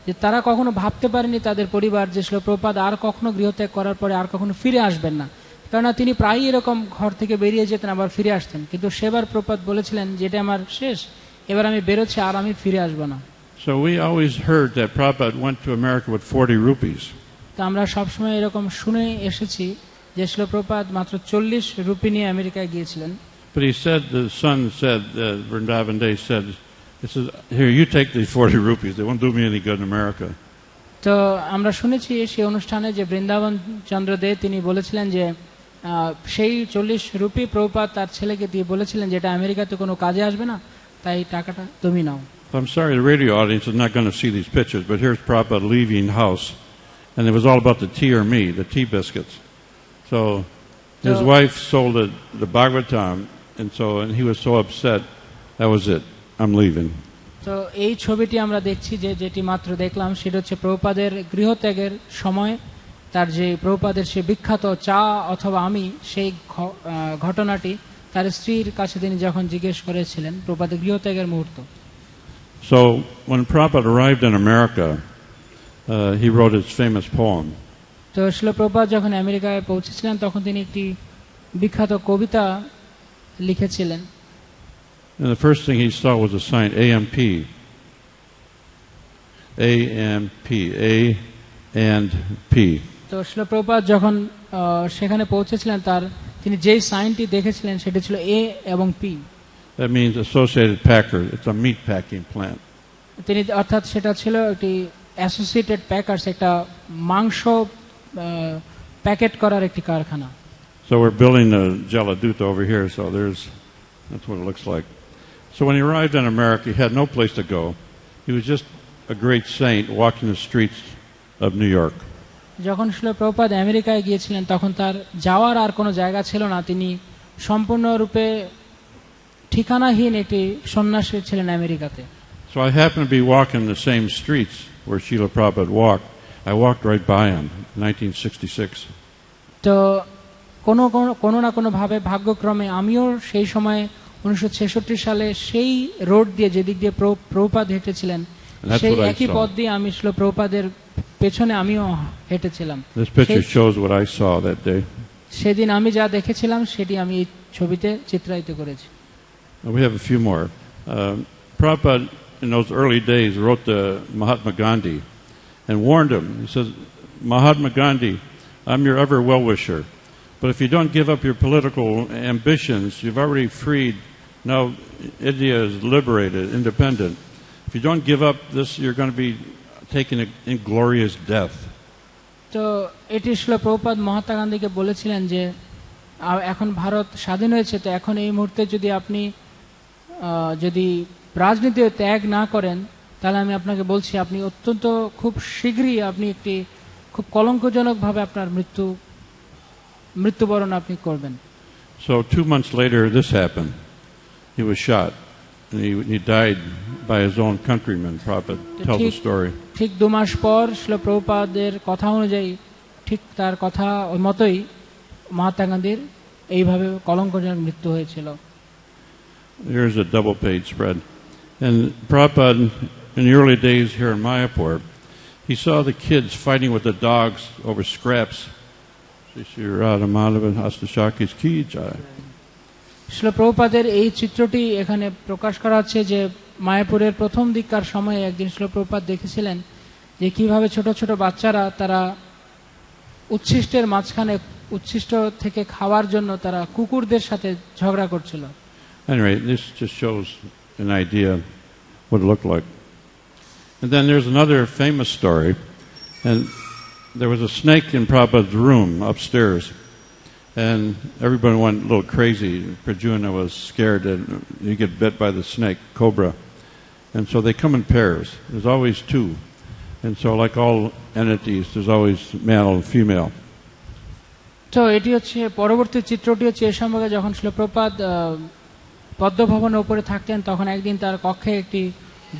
যে তারা কখনো ভাবতে পারেনি তাদের পরিবার যে শ্রীল প্রভুপাদ আর কখনো গৃহত্যাগ করার পরে আর কখনো ফিরে আসবেন না, কেননা তিনি প্রায়ই এরকম ঘর থেকে বেরিয়ে যেতেন আবার ফিরে আসতেন, কিন্তু সেবার প্রভুপাদ বলেছিলেন যেটা আমার শেষ, এবার আমি বেরোচ্ছি আর আমি ফিরে আসবো না। So we always heard that Prabhupada went to America with 40 rupees. তো আমরা সবসময় এরকম শুনে এসেছি যে শ্রীল প্রভুপাদ মাত্র 40 রুপি নিয়ে আমেরিকায় গিয়েছিলেন। But he said, the son said, Vrindavan Day said, he says, here, you take these 40 rupees. They won't do me any good in America. তো আমরা শুনেছি সেই অনুষ্ঠানে যে বৃন্দাবন চন্দ্র দে তিনি বলেছিলেন যে সেই 40 রুপি প্রভুপাদ তার ছেলেকে দিয়ে বলেছিলেন যেটা আমেরিকাতে কোনো কাজে আসবে না, তাই টাকাটা তুমি নাও। I'm sorry, the radio audience is not going to see these pictures, but here's Prabhupada leaving house, and it was all about the tea or me, the tea biscuits. So his wife sold the Bhagavatam, and he was so upset. That was it. I'm leaving. তো এই ছবিটি আমরা দেখছি যেটি মাত্র দেখলাম সেটা হচ্ছে প্রভুপাদের গৃহত্যাগের সময় তার যে প্রভুপাদের সে বিখ্যাত চা অথবা আমি সেই ঘটনাটি তার স্ত্রীর কাছে তিনি যখন জিজ্ঞেস করেছিলেন প্রভুপাদের গৃহত্যাগের মুহূর্ত। So when Prabhupada arrived in America, he wrote his famous poem. তো শ্রীল প্রভুপাদ যখন আমেরিকায় পৌঁছেছিলেন তখন তিনি একটি বিখ্যাত কবিতা লিখেছিলেন। And the first thing he saw was a sign, AMP. AMP, A and P. তো শ্রীল প্রভুপাদ যখন সেখানে পৌঁছেছিলেন তিনি যেই সাইনটি দেখেছিলেন সেটি ছিল এ এবং P. That means Associated Packard. It's a meat packing plant. তিনি অর্থাৎ সেটা ছিল একটি অ্যাসোসিয়েটেড প্যাকার্স, একটা মাংস প্যাকেট করার একটি কারখানা। So we're building a Jaladuta over here, so that's what it looks like. So when he arrived in America, he had no place to go. He was just a great saint walking the streets of New York. যখন শ্রীল প্রভুপাদ আমেরিকায় গিয়েছিলেন তখন তার যাওয়ার আর কোনো জায়গা ছিল না, তিনি সম্পূর্ণরূপে ঠিকানাহীন একটি সন্ন্যাসী ছিলেন আমেরিকাতে। So I happened to be walking the same streets where Srila Prabhupada walked. I walked right by him in 1966. তো কোনো না কোনো ভাবে ভাগ্যক্রমে আমিও সেই সময় 1966 সালে সেই রোড দিয়ে যেদিক দিয়ে প্রভুপাদ হেঁটেছিলেন সেই একই পথ দিয়ে আমি শ্রীল প্রভুপাদের পেছনে আমিও হেঁটেছিলাম। This picture shows what I saw that day. সেদিন আমি যা দেখেছিলাম সেটি আমি এই ছবিতে চিত্রায়িত করেছি। We have a few more. Prabhupada in those early days wrote to Mahatma Gandhi and warned him. He says, Mahatma Gandhi, I'm your ever well-wisher, but if you don't give up your political ambitions, you've already freed. Now India is liberated, independent. If you don't give up this, you're going to be taking an inglorious death. তো এটি ছিল প্রভুপাদ মহাত্মা গান্ধীকে বলেছিলেন যে এখন ভারত স্বাধীন হয়েছে, তো এখন এই মুহূর্তে যদি আপনি যদি রাজনীতি ত্যাগ না করেন তাহলে আমি আপনাকে বলছি আপনি অত্যন্ত খুব শীঘ্রই আপনি একটি খুব কলঙ্কজনকভাবে আপনার মৃত্যুবরণ আপনি করবেন। So 2 months later this happened. He was shot and he died by his own countrymen. Prabhupada tells the story. ঠিক 2 মাস পর শ্রীল প্রভুপাদের কথা অনুযায়ী ঠিক তার কথা ওই মতোই মহাত্মা গান্ধীর এইভাবে কলঙ্কজনক মৃত্যু হয়েছিল। Here's a double page spread. And Prabhupada, in the early days here in Mayapur, he saw the kids fighting with the dogs over scraps. Srila প্রভুপাদের এই চিত্রটি এখানে প্রকাশ করা হচ্ছে যে মায়াপুরের প্রথম দিককার সময়ে একদিন শ্রীল প্রভুপাদ দেখেছিলেন যে কিভাবে ছোট ছোট বাচ্চারা তারা উচ্ছিষ্টের মাঝখানে উচ্ছিষ্ট থেকে খাওয়ার জন্য তারা কুকুরদের সাথে ঝগড়া করছিল। Anyway, this just shows an idea what it looked like. And then there's another famous story, and there was a snake in Prabhupada's room upstairs, and everybody went a little crazy. Prajuna was scared that he'd get bit by the snake, cobra. And so they come in pairs. There's always two. And so like all entities, there's always male and female. তো এটি হচ্ছে পরবর্তী চিত্রটি হচ্ছে এই সম্পর্কে যখন শ্রীল প্রভুপাদ পদ্মভবনের উপরে থাকতেন, তখন একদিন তার কক্ষে একটি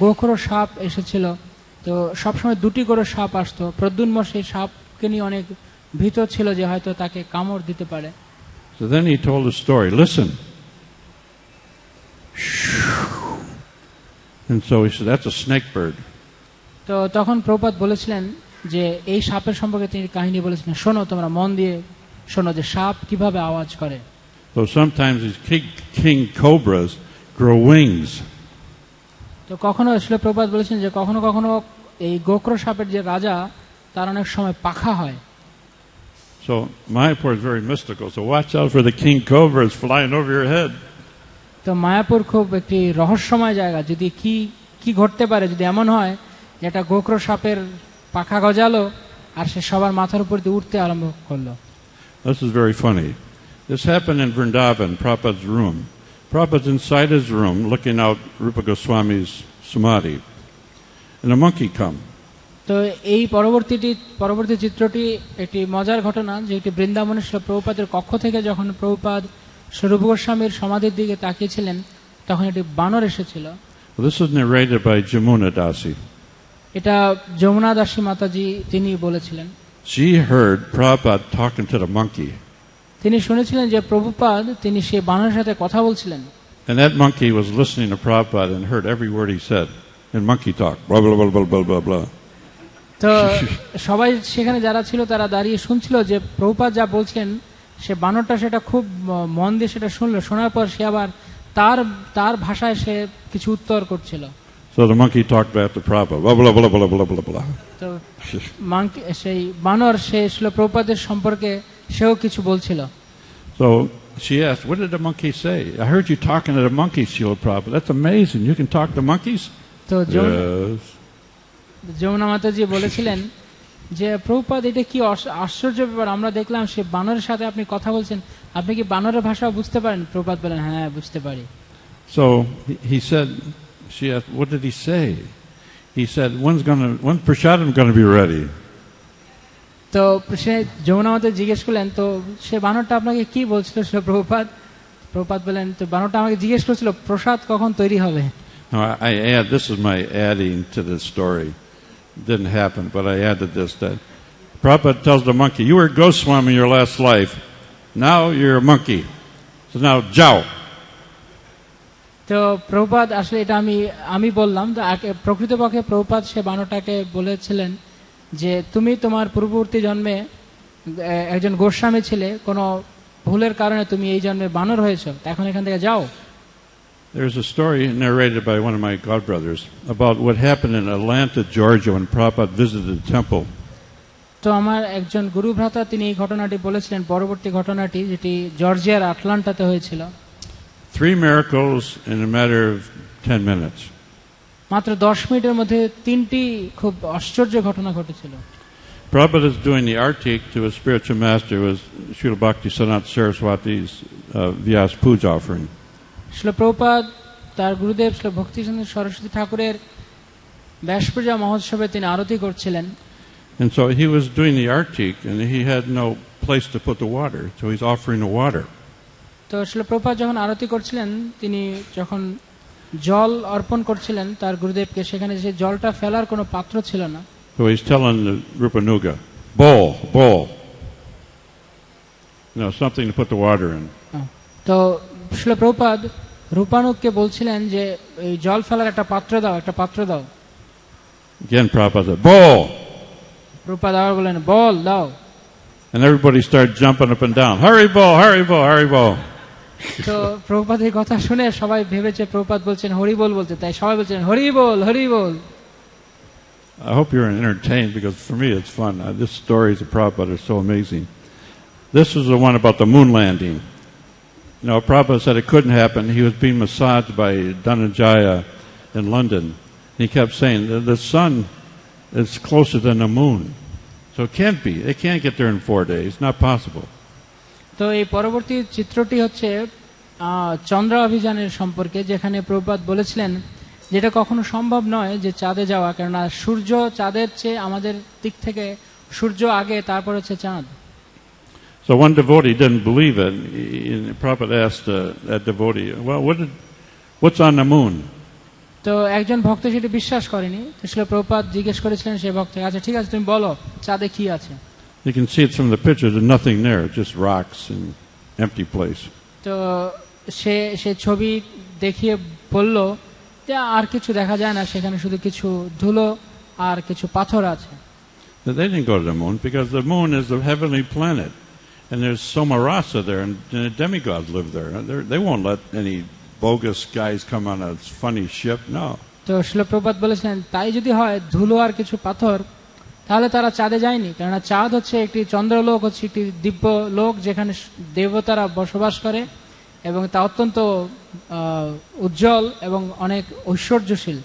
গোখরো সাপ এসেছিল। তো সবসময় দুটি করে সাপ আসতো। প্রদ্যুম্ন সেই সাপকে নিয়ে অনেক ভীত ছিল যে হয়তো তাকে কামড় দিতে পারে। So then he told a story. Listen. And so he said, that's a snake bird. তো তখন প্রভুপাদ বলেছিলেন যে এই সাপের সম্পর্কে তিনি কাহিনী বলেছিলেন, শোনো, তোমরা মন দিয়ে শোনো যে সাপ কিভাবে আওয়াজ করে। So sometimes these king cobras grow wings. তো কখনো আসলে প্রভুপাদ বলেছেন যে কখনো কখনো এই গোখরো সাপের যে রাজা, তার অনেক সময় পাখা হয়। So Mayapur is very mystical. So watch out for the king cobras flying over your head. তো মায়াপুর খুব একটি রহস্যময় জায়গা। যদি কি ঘটতে পারে যদি এমন হয় যে একটা গোখরো সাপের পাখা গজালো আর সে সবার মাথার উপর দিয়ে উঠতে আরম্ভ করলো। This is very funny. This happened in Vrindavan, Prabhupada's room. Prabhupada's inside his room looking out Rupa Goswami's samadhi. And a monkey come. তো এই পরবর্তী চিত্রটি একটি মজার ঘটনা, যে একটি বৃন্দাবনের প্রভুপাদের কক্ষ থেকে যখন প্রভুপাদ স্বরূপ গোস্বামীর সমাধির দিকে তাকিয়েছিলেন, তখন একটি বানর এসেছিল। Well, this is narrated by Jamuna Dasi. এটা যমুনা দাসী মাতাজি তিনি বলেছিলেন। She heard Prabhupada talking to the monkey. তিনি শুনেছিলেন যে প্রভুপাদ তিনি সেই বানরের সাথে কথা বলছিলেন। And that monkey was listening to Prabhupada and heard every word he said in monkey talk. Blah, blah, blah, blah, blah, blah, blah. তো সবাই সেখানে যারা ছিল তারা দাঁড়িয়ে শুনছিল যে প্রভুপাদ যা বলছেন, সে বানরটা সেটা খুব মন দিয়ে সেটা শুনলো। শোনার পর সে আবার তার ভাষায় সে কিছু উত্তর করছিল। So the monkey talked back to Prabhupada. Blah, blah, blah, blah, blah, blah, blah. তো সেই বানর সে ছিল প্রভুপাদের সম্পর্কে সেও কিছু বলছিল। So she asked, what did the monkey say? I heard you talking to the monkeys, Srila Prabhupada. That's amazing. You can talk to monkeys? তো Yes. যমুনা মাতাজি বলেছিলেন যে প্রভুপাদ এটা কি আশ্চর্য ব্যাপার, আমরা দেখলাম সে বানরের সাথে আপনি কথা বলছেন, আপনি কি বানরের ভাষা বুঝতে পারেন? প্রভুপাদ বলেন, হ্যাঁ বুঝতে পারি। So he said, she asked, what did he say? He said, when's Prashadam going to be ready? তো সে যমুনা মাতাজি জিজ্ঞেস করলেন, তো সে বানরটা আপনাকে কি বলছিল? সে প্রভুপাদ বলেন, তো বানরটা আমাকে জিজ্ঞেস করছিল প্রসাদ কখন তৈরি হবে। Now this is my adding to this story. Didn't happen, but I added this, that Prabhupada tells the monkey, you were a Goswami in your last life, now you're a monkey, so now jao. তো প্রভুপাদ আসলে এটা আমি বললাম, তো প্রকৃতপক্ষে প্রভুপাদ সে বানরটাকে বলেছিলেন যে তুমি তোমার পূর্ববর্তী জন্মে একজন গোস্বামী ছিলে, কোনো ভুলের কারণে তুমি এই জন্মে বানর হয়েছো, এখন এখান থেকে যাও। There's a story narrated by one of my godbrothers about what happened in Atlanta, Georgia when Prabhupada visited the temple. তো আমার একজন গুরু ভ্রাতা তিনি এই ঘটনাটি বলেছিলেন, পরবর্তী ঘটনাটি যেটি জর্জিয়ার আটলান্টাতে হয়েছিল। 3 miracles in a matter of 10 minutes. মাত্র 10 মিনিটের মধ্যে 3টি খুব আশ্চর্য ঘটনা ঘটেছিল। Prabhupada is doing the artik to his spiritual master was Srila Bhakti Sanat Saraswati's Vyas Puja offering. Srila Prabhupada তার গুরুদেব শ্রীল ভক্তিচন্দ্র সরস্বতী ঠাকুরের ব্যাস পূজা মহোৎসবে তিনি আরতি করছিলেন। And so he was doing the artik and he had no place to put the water, so he's offering the water. তো শ্রীল প্রভুপাদ যখন আরতি করছিলেন, তিনি যখন জল অর্পণ করছিলেন তার গুরুদেবকে, সেখানে যে জলটা ফেলার কোনো পাত্র ছিল না। So he's telling the Rupanuga, bowl. Something to put the water in. তো শ্রীল প্রভুপাদ রূপানুগকে বলছিলেন যে এই জল ফেলার একটা পাত্র দাও। Again Prabhupada said, bowl. Prabhupada আবার বললেন, বল দাও। And everybody started jumping up and down. Hurry bowl. তো প্রভুপাদ এই কথা শুনে সবাই ভেবেছে প্রভুপাদ বলছেন হরি বল বলতে, তাই সবাই বলছেন হরি বল। I hope you're entertained because for me it's fun. This stories of Prabhupada are so amazing. This is the one about the moon landing. Prabhupada said it couldn't happen. He was being massaged by Dhananjaya in London. He kept saying the sun is closer than the moon. So it can't be. They can't get there in 4 days. Not possible. তো এই পরবর্তী চিত্রটি হচ্ছে চন্দ্র অভিযানের সম্পর্কে, যেখানে প্রভুপাদ বলেছিলেন যেটা কখনো সম্ভব নয় যে চাঁদে যাওয়া, কেননা সূর্য চাঁদের চেয়ে আমাদের দিক থেকে সূর্য আগে, তারপর হচ্ছে চাঁদ। So one devotee didn't believe it. Prabhupada asked that devotee, well, What's on the moon? তো একজন ভক্ত সেটি বিশ্বাস করেনি, তো শিল প্রভুপাদ জিজ্ঞেস করেছিলেন সেই ভক্তকে, আচ্ছা ঠিক আছে তুমি বলো চাঁদে কি আছে। You can see it from the pictures. There's nothing there, just rocks and empty place. তো সে ছবি দেখিয়ে বলল যে আর কিছু দেখা যায় না, সেখানে শুধু কিছু ধুলো আর কিছু পাথর আছে। But they didn't go to the moon because the moon is the heavenly planet, and there's Somarasa there, and demigods live there. They won't let any bogus guys come on a funny ship. No. তো শিল প্রভুপাদ বলেছিলেন তাই যদি হয় ধুলো আর কিছু পাথর, তাহলে তারা চাঁদে যায়নি, কেননা চাঁদ হচ্ছে একটি চন্দ্রলোক, হচ্ছে একটি দিব্য লোক যেখানে দেবতারা বসবাস করে এবং তা অত্যন্ত উজ্জ্বল এবং অনেক ঐশ্বর্যশীল।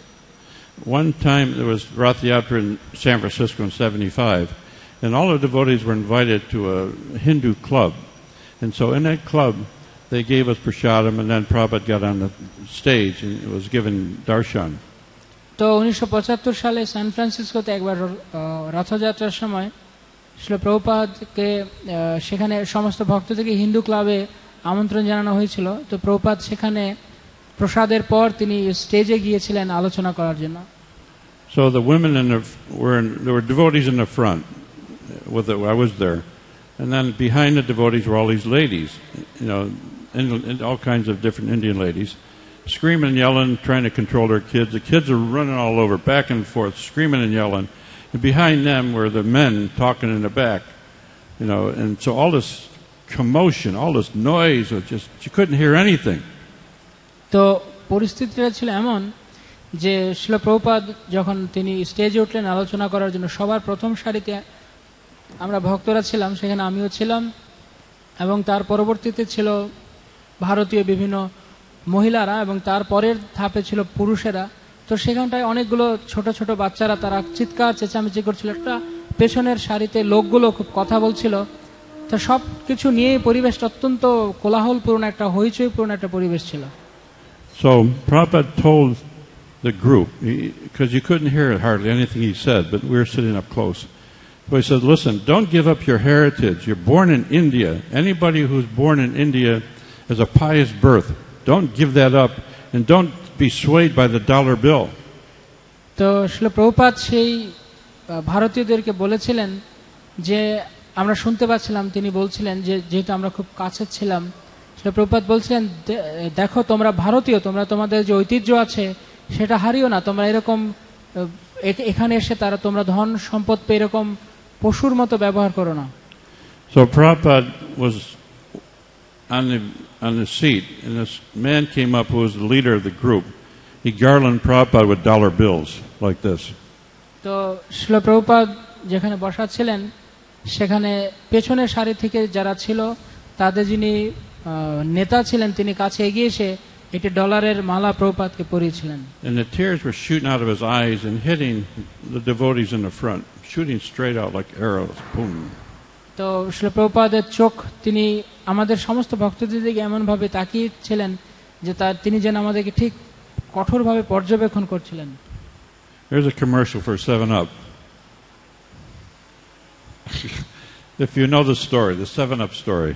One time there was Rath Yatra in San Francisco in 75, and all the devotees were invited to a Hindu club. And so in that club, they gave us prasadam, and then Prabhupada got on the stage and was given darshan. তো 1975 সালে সান ফ্রান্সিসকোতে একবার রথযাত্রার সময় শিল প্রভুপাদকে সেখানে সমস্ত ভক্তদেরকে হিন্দু ক্লাবে আমন্ত্রণ জানানো হয়েছিল। তো প্রভুপাদ সেখানে প্রসাদের পর তিনি স্টেজে গিয়েছিলেন আলোচনা করার জন্য। So the women there were devotees in the front. I was there, and then behind the devotees were all these ladies, and all kinds of different Indian ladies, screaming and yelling, trying to control their kids. The kids are running all over, back and forth, screaming and yelling. And behind them were the men talking in the back, and so all this commotion, all this noise was just, you couldn't hear anything. তো পরিস্থিতিটা ছিল এমন যে শিল প্রভুপাদ যখন তিনি স্টেজে উঠলেন আলোচনা করার জন্য, সবার প্রথম সারিতে আমরা ভক্তরা ছিলাম, সেখানে আমিও ছিলাম, এবং তার পরবর্তীতে ছিল ভারতীয় বিভিন্ন মহিলারা, এবং তার পরের ধাপে ছিল পুরুষেরা। তো সেখানটায় অনেকগুলো ছোট ছোট বাচ্চারা তারা চিৎকার চেঁচামেচি করছিল, একটা পেছনের সারিতে লোকগুলো খুব কথা বলছিল। তো সব কিছু নিয়ে পরিবেশটা অত্যন্ত কোলাহলপূর্ণ, একটা হইচইপূর্ণ একটা পরিবেশ ছিল। So Prabhupada told the group, because you couldn't hear hardly anything he said, but we were sitting up close. So he said, listen, don't give up your heritage. You're born in India. Anybody who's born in India has a pious birth. Don't give that up, and don't be swayed by the dollar bill. তো শিল প্রভুপাদ সেই ভারতীয়দেরকে বলেছিলেন যে, আমরা শুনতে পাচ্ছিলাম তিনি বলছিলেন যে যেহেতু আমরা খুব কাছে ছিলাম, শিল প্রভুপাদ বলছিলেন দেখো তোমরা ভারতীয়, তোমরা তোমাদের যে ঐতিহ্য আছে সেটা হারিও না, তোমরা এরকম এখানে এসে তোমরা ধন সম্পদ পেয়ে এরকম পশুর মতো ব্যবহার করো না। So Prabhupada was on the seat, and this man came up who was the leader of the group. He garlanded Prabhupada with dollar bills like this. তো শিল প্রভুপাদ যেখানে বসা ছিলেন সেখানে পেছনের সারি থেকে যারা ছিল তাদের যিনি নেতা ছিলেন তিনি কাছে এগিয়ে এসে একটি ডলারের মালা প্রভুপাদকে পরিয়েছিলেন। And the tears were shooting out of his eyes and hitting the devotees in the front, shooting straight out like arrows. Boom. তো শিল প্রভুপাদের চোখ তিনি আমাদের সমস্ত ভক্তদের দিকে এমনভাবে তাকিয়েছিলেন যে তিনি যেন আমাদেরকে ঠিক কঠোরভাবে পর্যবেক্ষণ করছিলেন। There's a commercial for 7-Up. If you know the story, the 7-Up story,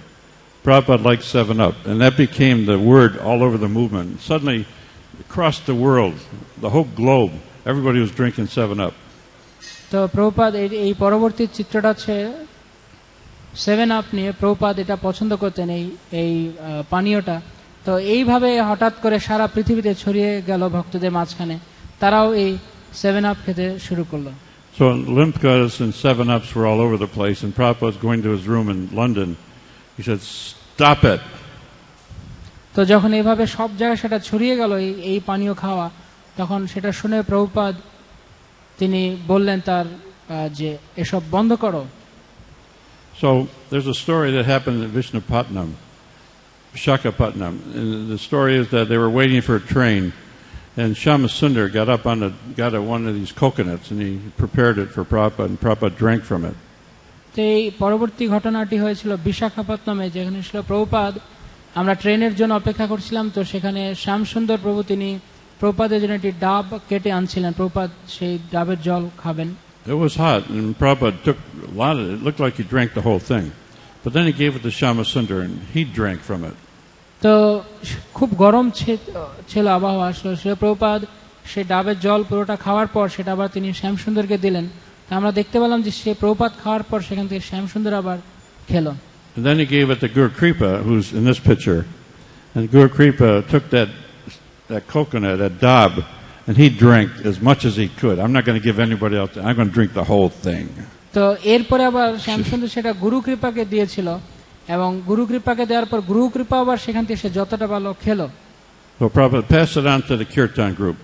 Prabhupada liked 7-Up, and that became the word all over the movement. Suddenly, across the world, the whole globe, everybody was drinking 7-Up. তো প্রভুপাদ এই পরবর্তী চিত্রটা আছে 7-Up নিয়ে। প্রভুপাদ এটা পছন্দ করতেন এই পানীয়টা। তো এইভাবে হঠাৎ করে সারা পৃথিবীতে ছড়িয়ে গেল ভক্তদের মাঝখানে, তারাও এই 7-Up খেতে শুরু করলো। So Limkas and 7-Ups were all over the place, and Prabhupada was going to his room in London. He said, "Stop it." তো যখন এইভাবে সব জায়গায় সেটা ছড়িয়ে গেল এই পানীয় খাওয়া, তখন সেটা শুনে প্রভুপাদ তিনি বললেন তার যে এসব বন্ধ করো। So there's a story that happened at Vishnupatnam, Visakhapatnam. And the story is that they were waiting for a train, and Shyama-Sundar got up on one of these coconuts, and he prepared it for Prabhupada, and Prabhupada drank from it. তো এই পরবর্তী ঘটনাটি হয়েছিল বিশাখাপত্তনমে, যেখানে ছিল প্রভুপাদ, আমরা ট্রেনের জন্য অপেক্ষা করছিলাম। তো সেখানে শ্যামসুন্দর প্রভু তিনি প্রভুপাদের জন্য একটি ডাব কেটে আনছিলেন, প্রভুপাদ সেই ডাবের জল খাবেন। It was hot, and Prabhupada took a lot of it. It looked like he drank the whole thing. But then he gave it to Shyama-Sundar, and he drank from it. তো খুব গরম ছিল আবহাওয়া। শিল প্রভুপাদ সেই ডাবের জল পুরোটা খাওয়ার পর সেটা আবার তিনি শ্যামসুন্দরকে দিলেন। তা আমরা দেখতে পেলাম যে সে প্রভুপাদ খাওয়ার পর সেখান থেকে শ্যামসুন্দর আবার খেলো। And then he gave it to Gur Kripa, who's in this picture. And Gur Kripa took that coconut, that dab, and he drank as much as he could. I'm not going to give anybody else. I'm going to drink the whole thing. তো এরপরে আবার শ্যামসুন্দর সেটা গুরু কৃপাকে দিয়েছিল, এবং গুরু কৃপাকে দেওয়ার পর গুরু কৃপা আবার সেখান থেকে সে যতটা ভালো খেলো। So Prabhupada passed it on to the Kirtan group.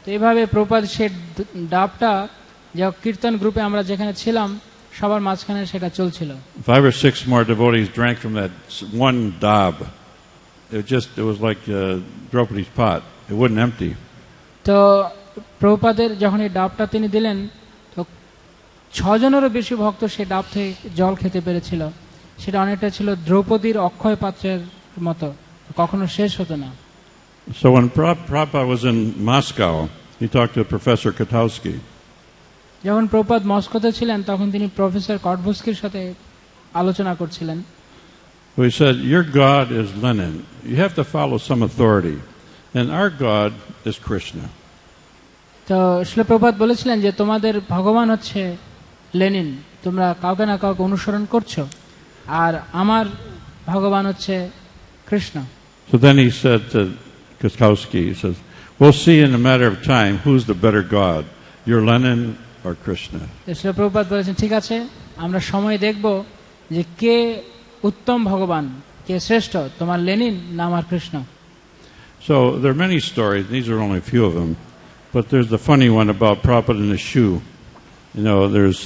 তো এইভাবে প্রভুপাদ সে ডাবটা যে কীর্তন গ্রুপে আমরা যেখানে ছিলাম সবার মাঝখানে সেটা চলছিল। 5 or 6 more devotees drank from that one dab. It was like Draupadi's pot. It wouldn't empty. তো প্রভুপাদের যখন এই ডাবটা তিনি দিলেন, তো 6 জনেরও বেশি ভক্ত সেই ডাব থেকে জল খেতে পেরেছিল। সেটা অনেকটা ছিল দ্রৌপদীর অক্ষয় পাত্রের মতো, কখনো শেষ হতো না। So when Prabhupada was in Moscow, he talked to Professor Katowski. যখন প্রভুপাদ মস্কোতে ছিলেন তখন তিনি প্রফেসর কটভস্কির সাথে আলোচনা করছিলেন। He said, your God is Lenin. You have to follow some authority. And our God is Krishna. তো শিল প্রভুপাদ বলেছিলেন যে তোমাদের ভগবান হচ্ছে লেনিন, তোমরা কাউকে না কাউকে অনুসরণ করছো, আর আমার ভগবান হচ্ছে Krishna. So then he said to Katowski, he says, we'll see in a matter of time who's the better God, your Lenin or Krishna. শিল প্রভুপাদ বলেছেন, ঠিক আছে, আমরা সময় দেখব যে কে উত্তম ভগবান, কে শ্রেষ্ঠ, তোমার লেনিন না আমার Krishna. So there are many stories, these are only a few of them, but there's the funny one about Prabhupada and the shoe. You know, there's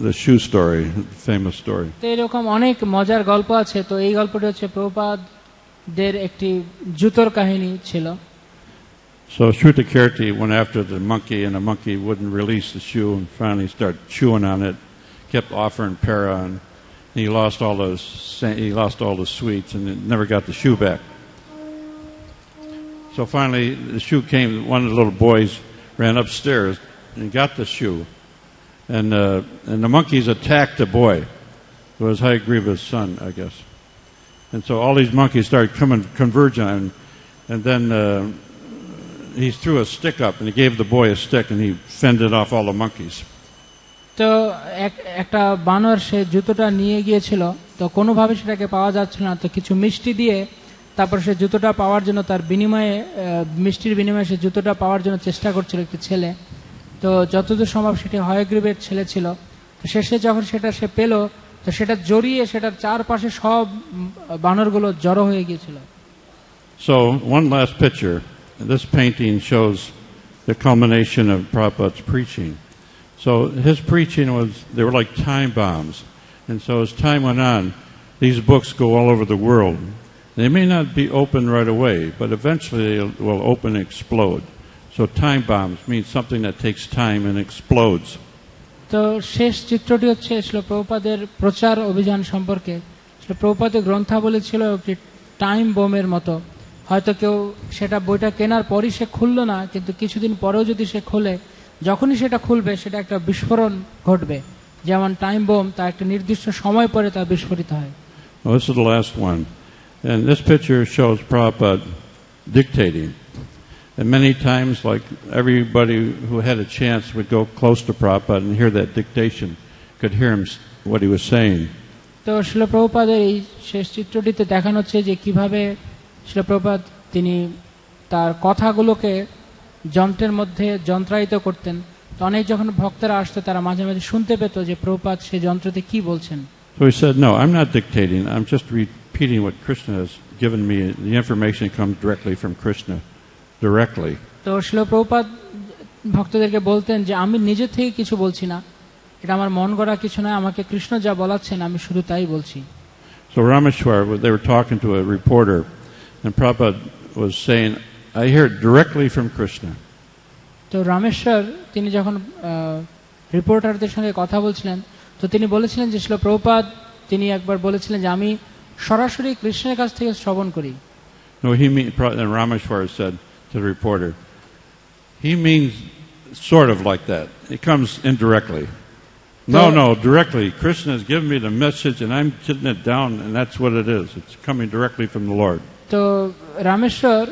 the shoe story, famous story. তো এরকম অনেক মজার গল্প আছে। তো এই গল্পটি হচ্ছে প্রভুপাদের একটি জুতোর কাহিনী ছিল। So Shrutakirti went after the monkey, and the monkey wouldn't release the shoe, and finally started chewing on it, kept offering para, and he lost all the sweets, and never got the shoe back. So finally, the shoe came. One of the little boys ran upstairs and got the shoe, and the monkeys attacked the boy. It was Hayagriva's son, I guess. And so all these monkeys started converging on him, and then he threw a stick up, and he gave the boy a stick, and he fended off all the monkeys. তো একটা বানর সে জুতোটা নিয়ে গিয়েছিল, তো কোনোভাবে সেটাকে পাওয়া যাচ্ছিল না। তো কিছু মিষ্টি দিয়ে তারপর সে জুতোটা পাওয়ার জন্য, তার বিনিময়ে মিষ্টির বিনিময়ে সে জুতোটা পাওয়ার জন্য চেষ্টা করছিল একটি ছেলে। তো যতদূর সম্ভব সেটি হয়গ্রীবের ছেলে ছিল। তো শেষে যখন সেটা সে পেল, তো সেটা জড়িয়ে সেটার চারপাশে সব বানরগুলো জড়ো হয়ে গিয়েছিল। So one last picture. This painting shows the culmination of Prabhupada's preaching. So his preaching they were like time bombs. And so as time went on, these books go all over the world. They may not be open right away, but eventually they will open and explode. So time bombs means something that takes time and explodes. তো শেষ চিত্রটি হচ্ছে শিল প্রভুপাদের প্রচার অভিযান সম্পর্কে। শিল প্রভুপাদের গ্রন্থাবলী ছিল একটি টাইম বোমের মতো। হয়তো কেউ সেটা বইটা কেনার পরই সে খুললো না, কিন্তু কিছুদিন পরেও যদি সে খোলে, যখনই সেটা খুলবে সেটা একটা বিস্ফোরণ ঘটবে। যেমন টাইম বোম, তা একটা নির্দিষ্ট সময় পরে তা বিস্ফোরিত হয়। Well, this is the last one. And this picture shows Prabhupada dictating. And many times, like everybody who had a chance would go close to Prabhupada and hear that dictation, could hear him what he was saying. তো শিল প্রভুপাদের এই শেষ চিত্রটিতে দেখানো হচ্ছে যে কিভাবে শিল প্রভুপাদ তিনি তার কথাগুলোকে যন্ত্রের মধ্যে যন্ত্রায়িত করতেন। তো অনেক যখন ভক্তরা আসতো তারা মাঝে মাঝে শুনতে পেত যে প্রভুপাদ সেই যন্ত্রতে কি বলছেন। So he said, no, I'm not dictating. I'm just repeating what Krishna has given me. The information comes directly from Krishna, directly. তো শিল প্রভুপাদ ভক্তদেরকে বলতেন যে আমি নিজে থেকে কিছু বলছি না, এটা আমার মন গড়া কিছু নয়, আমাকে কৃষ্ণ যা বলাচ্ছেন আমি শুধু তাই বলছি। So Rameshwar, they were talking to a reporter, and Prabhupada was saying, I hear it directly from Krishna. তো রামেশ্বর তিনি যখন রিপোর্টারদের সঙ্গে কথা বলছিলেন, তো তিনি বলেছিলেন যে শিল প্রভুপাদ তিনি একবার বলেছিলেন যে আমি সরাসরি কৃষ্ণের কাছ থেকে শ্রবণ করি। No, and Rameshwar said to the reporter, he means sort of like that. It comes indirectly. No, directly. Krishna has given me the message, and I'm getting it down, and that's what it is. It's coming directly from the Lord. তো তো রামেশ্বর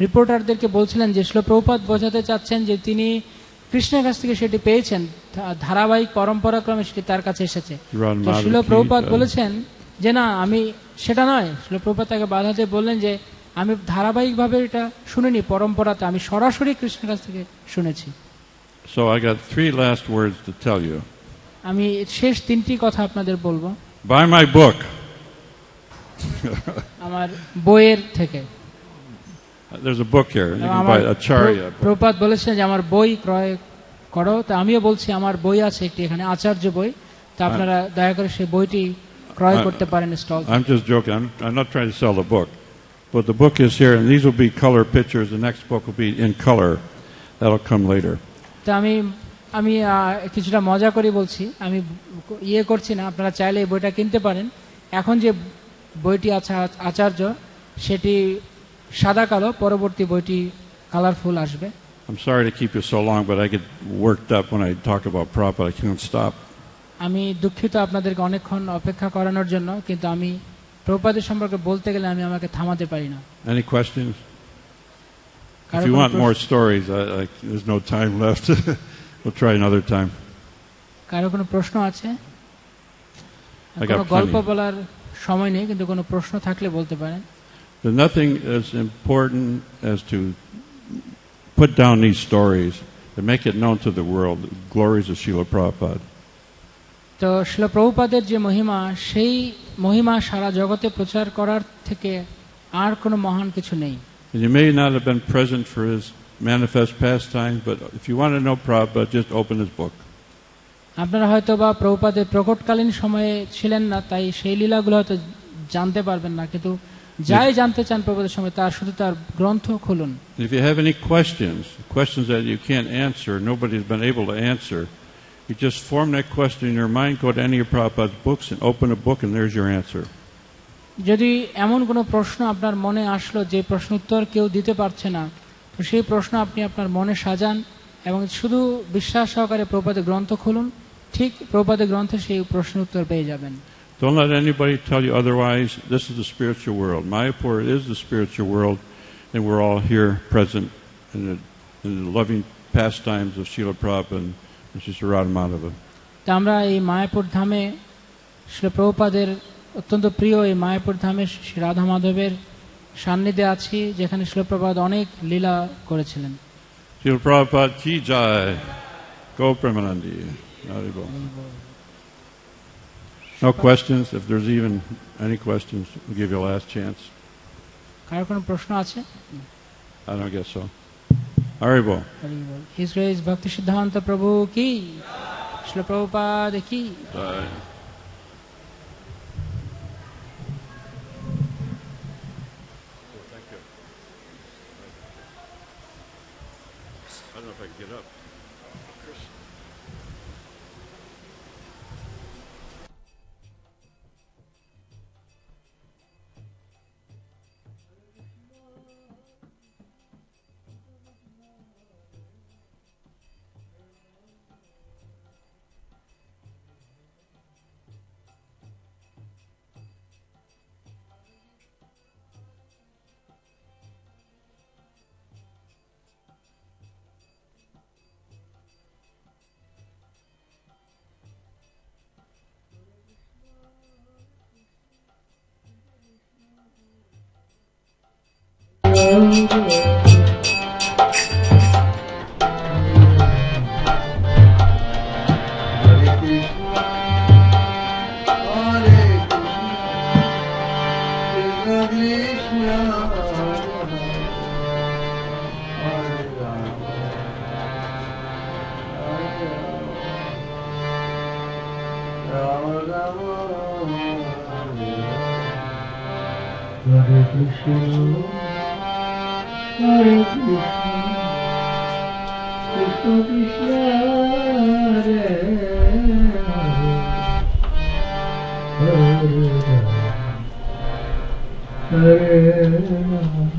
রিপোর্টারদেরকে বলছিলেন যে শিল প্রভুপাদ বোঝাতে চাচ্ছেন যে তিনি কৃষ্ণের কাছ থেকে সেটি পেয়েছেন, ধারাবাহিক পরম্পরাক্রমে সেটি তার কাছে এসেছে। তো শিল প্রভুপাদ বলেছেন যে না, আমি সেটা নয়। শিল প্রভুপাদ তাকে বাধা দিয়ে বললেন যে আমি ধারাবাহিকভাবে এটা শুনিনি, পরম্পরাতে আমি সরাসরি কৃষ্ণের কাছ থেকে শুনেছি। So I got 3 last words to tell you. আমি শেষ 3টি কথা আপনাদের বলবো। Buy my book. আমার বইয়ের থেকে। There's a book here. You can buy Acharya. Prabhupada বলেছেন যে আমার বই ক্রয় করো। তো আমিও বলছি আমার বই আছে একটি এখানে, আচার্য বই। তো আপনারা দয়া করে সেই বইটি ক্রয় করতে পারেন stall. I'm just joking. I'm not trying to sell the book. But the book is here, and these will be color pictures. The next book will be in color. That'll come later. তো আমি কিছুটা মজা করে বলছি, আমি করছি না। আপনারা চাইলে এই বইটা কিনতে পারেন। এখন যে বইটি আছে আচার্য, সেটি সাদা কালো, পরবর্তী বইটি কালারফুল আসবে। I'm sorry to keep you so long, but I get worked up when I talk about Prabhupada. I can't stop. আমি দুঃখিত আপনাদেরকে অনেকক্ষণ অপেক্ষা করানোর জন্য, কিন্তু আমি প্রভুপাদের সম্পর্কে বলতে গেলে আমি আমাকে থামাতে পারি না। Any questions? If you want more stories, there's no time left. We'll try another time. কারো কোনো প্রশ্ন আছে? I got গল্প বলার সময় নেই, কিন্তু কোনো প্রশ্ন থাকলে বলতে পারেন। There's nothing as important as to put down these stories and make it known to the world, the glories of Srila Prabhupada. তো শিল প্রভুপাদের যে মহিমা, সেই মহিমা সারা জগতে প্রচার করার থেকে আর কোনো মহান কিছু নেই। And you may not have been present for his manifest pastimes, but if you want to know Prabhupada, just open his book. আপনারা হয়তো বা প্রভুপাদের প্রকটকালীন সময়ে ছিলেন না, তাই সেই লীলাগুলো হয়তো জানতে পারবেন না, কিন্তু যাই জানতে চান প্রভুপাদের সময় তার শুধু তার গ্রন্থ খুলুন। If you have any questions that you can't answer, nobody's been able to answer, you just form that question in your mind, go to any of Prabhupada's books and open a book, and there's your answer. যদি এমন কোনো প্রশ্ন আপনার মনে আসলো যে প্রশ্ন উত্তর কেউ দিতে পারছে না, তো সেই প্রশ্ন আপনি আপনার মনে সাজান এবং শুধু বিশ্বাস সহকারে প্রভুপাদের গ্রন্থ খুলুন, ঠিক প্রভুপাদের গ্রন্থে সেই প্রশ্ন উত্তর পেয়ে যাবেন। Don't let anybody tell you otherwise. This is the spiritual world. Mayapur is the spiritual world, and we're all here present in the loving pastimes of Srila Prabhupada and Sri Radha Madhava. তা আমরা এই মায়াপুর ধামে শ্রী প্রভুপাদের অত্যন্ত প্রিয় এই মায়াপুর ধামে শ্রী রাধা মাধবের সান্নিধ্যে আছি, যেখানে শ্রী প্রভুপাদ অনেক লীলা করেছিলেন। Srila Prabhupada ki jai. Go Premanandi. Haribo. No questions. If there's even any questions, we'll give you a last chance. কারো কোনো প্রশ্ন আছে? I don't guess so. Haribo. His Grace Bhakti Siddhanta Prabhu ki, Srila Prabhupada ki. I don't know if I can get up. Hare Krishna, Hare Krishna, Krishna Krishna, Hare Hare, Hare Rama, Hare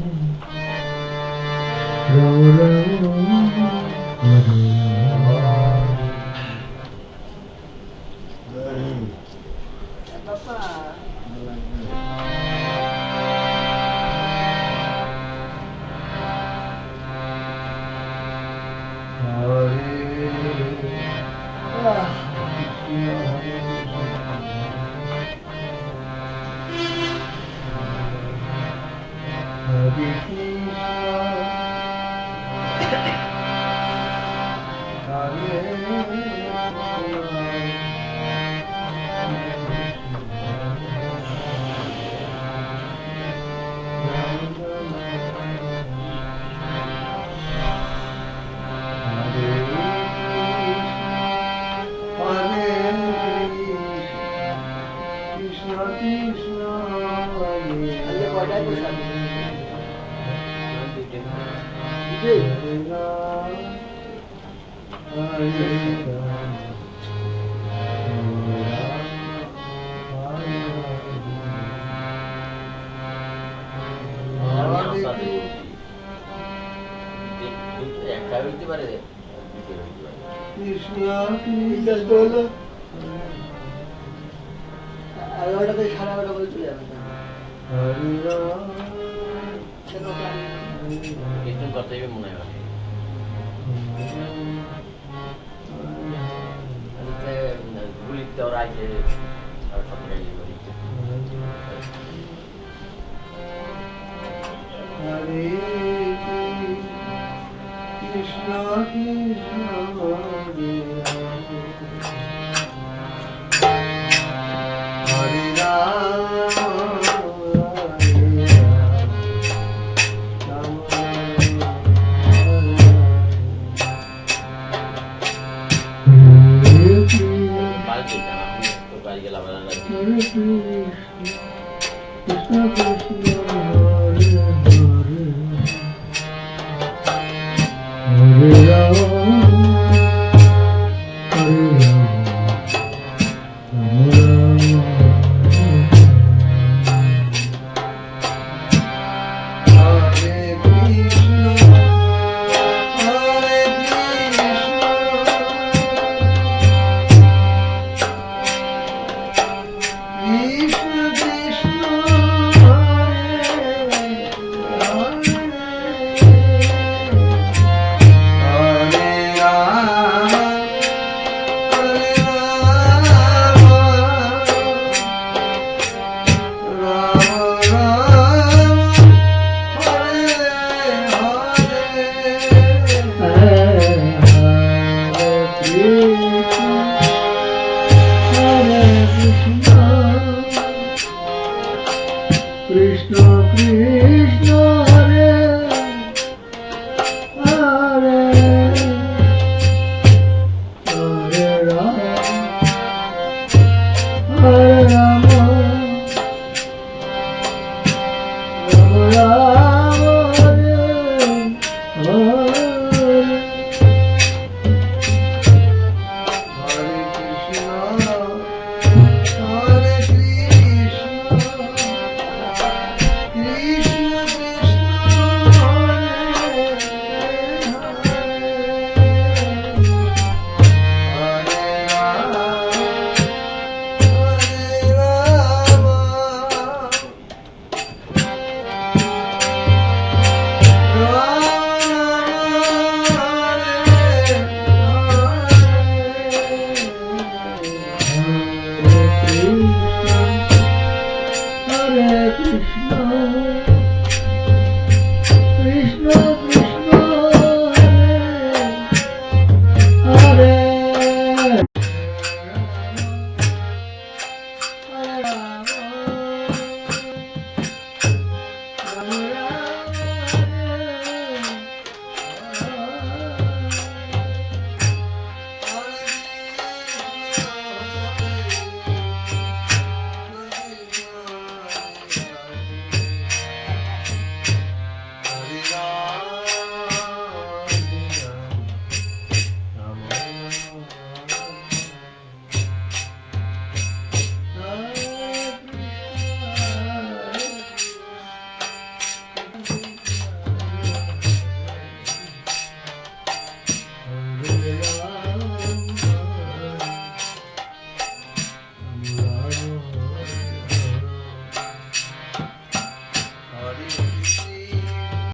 Hare Krishna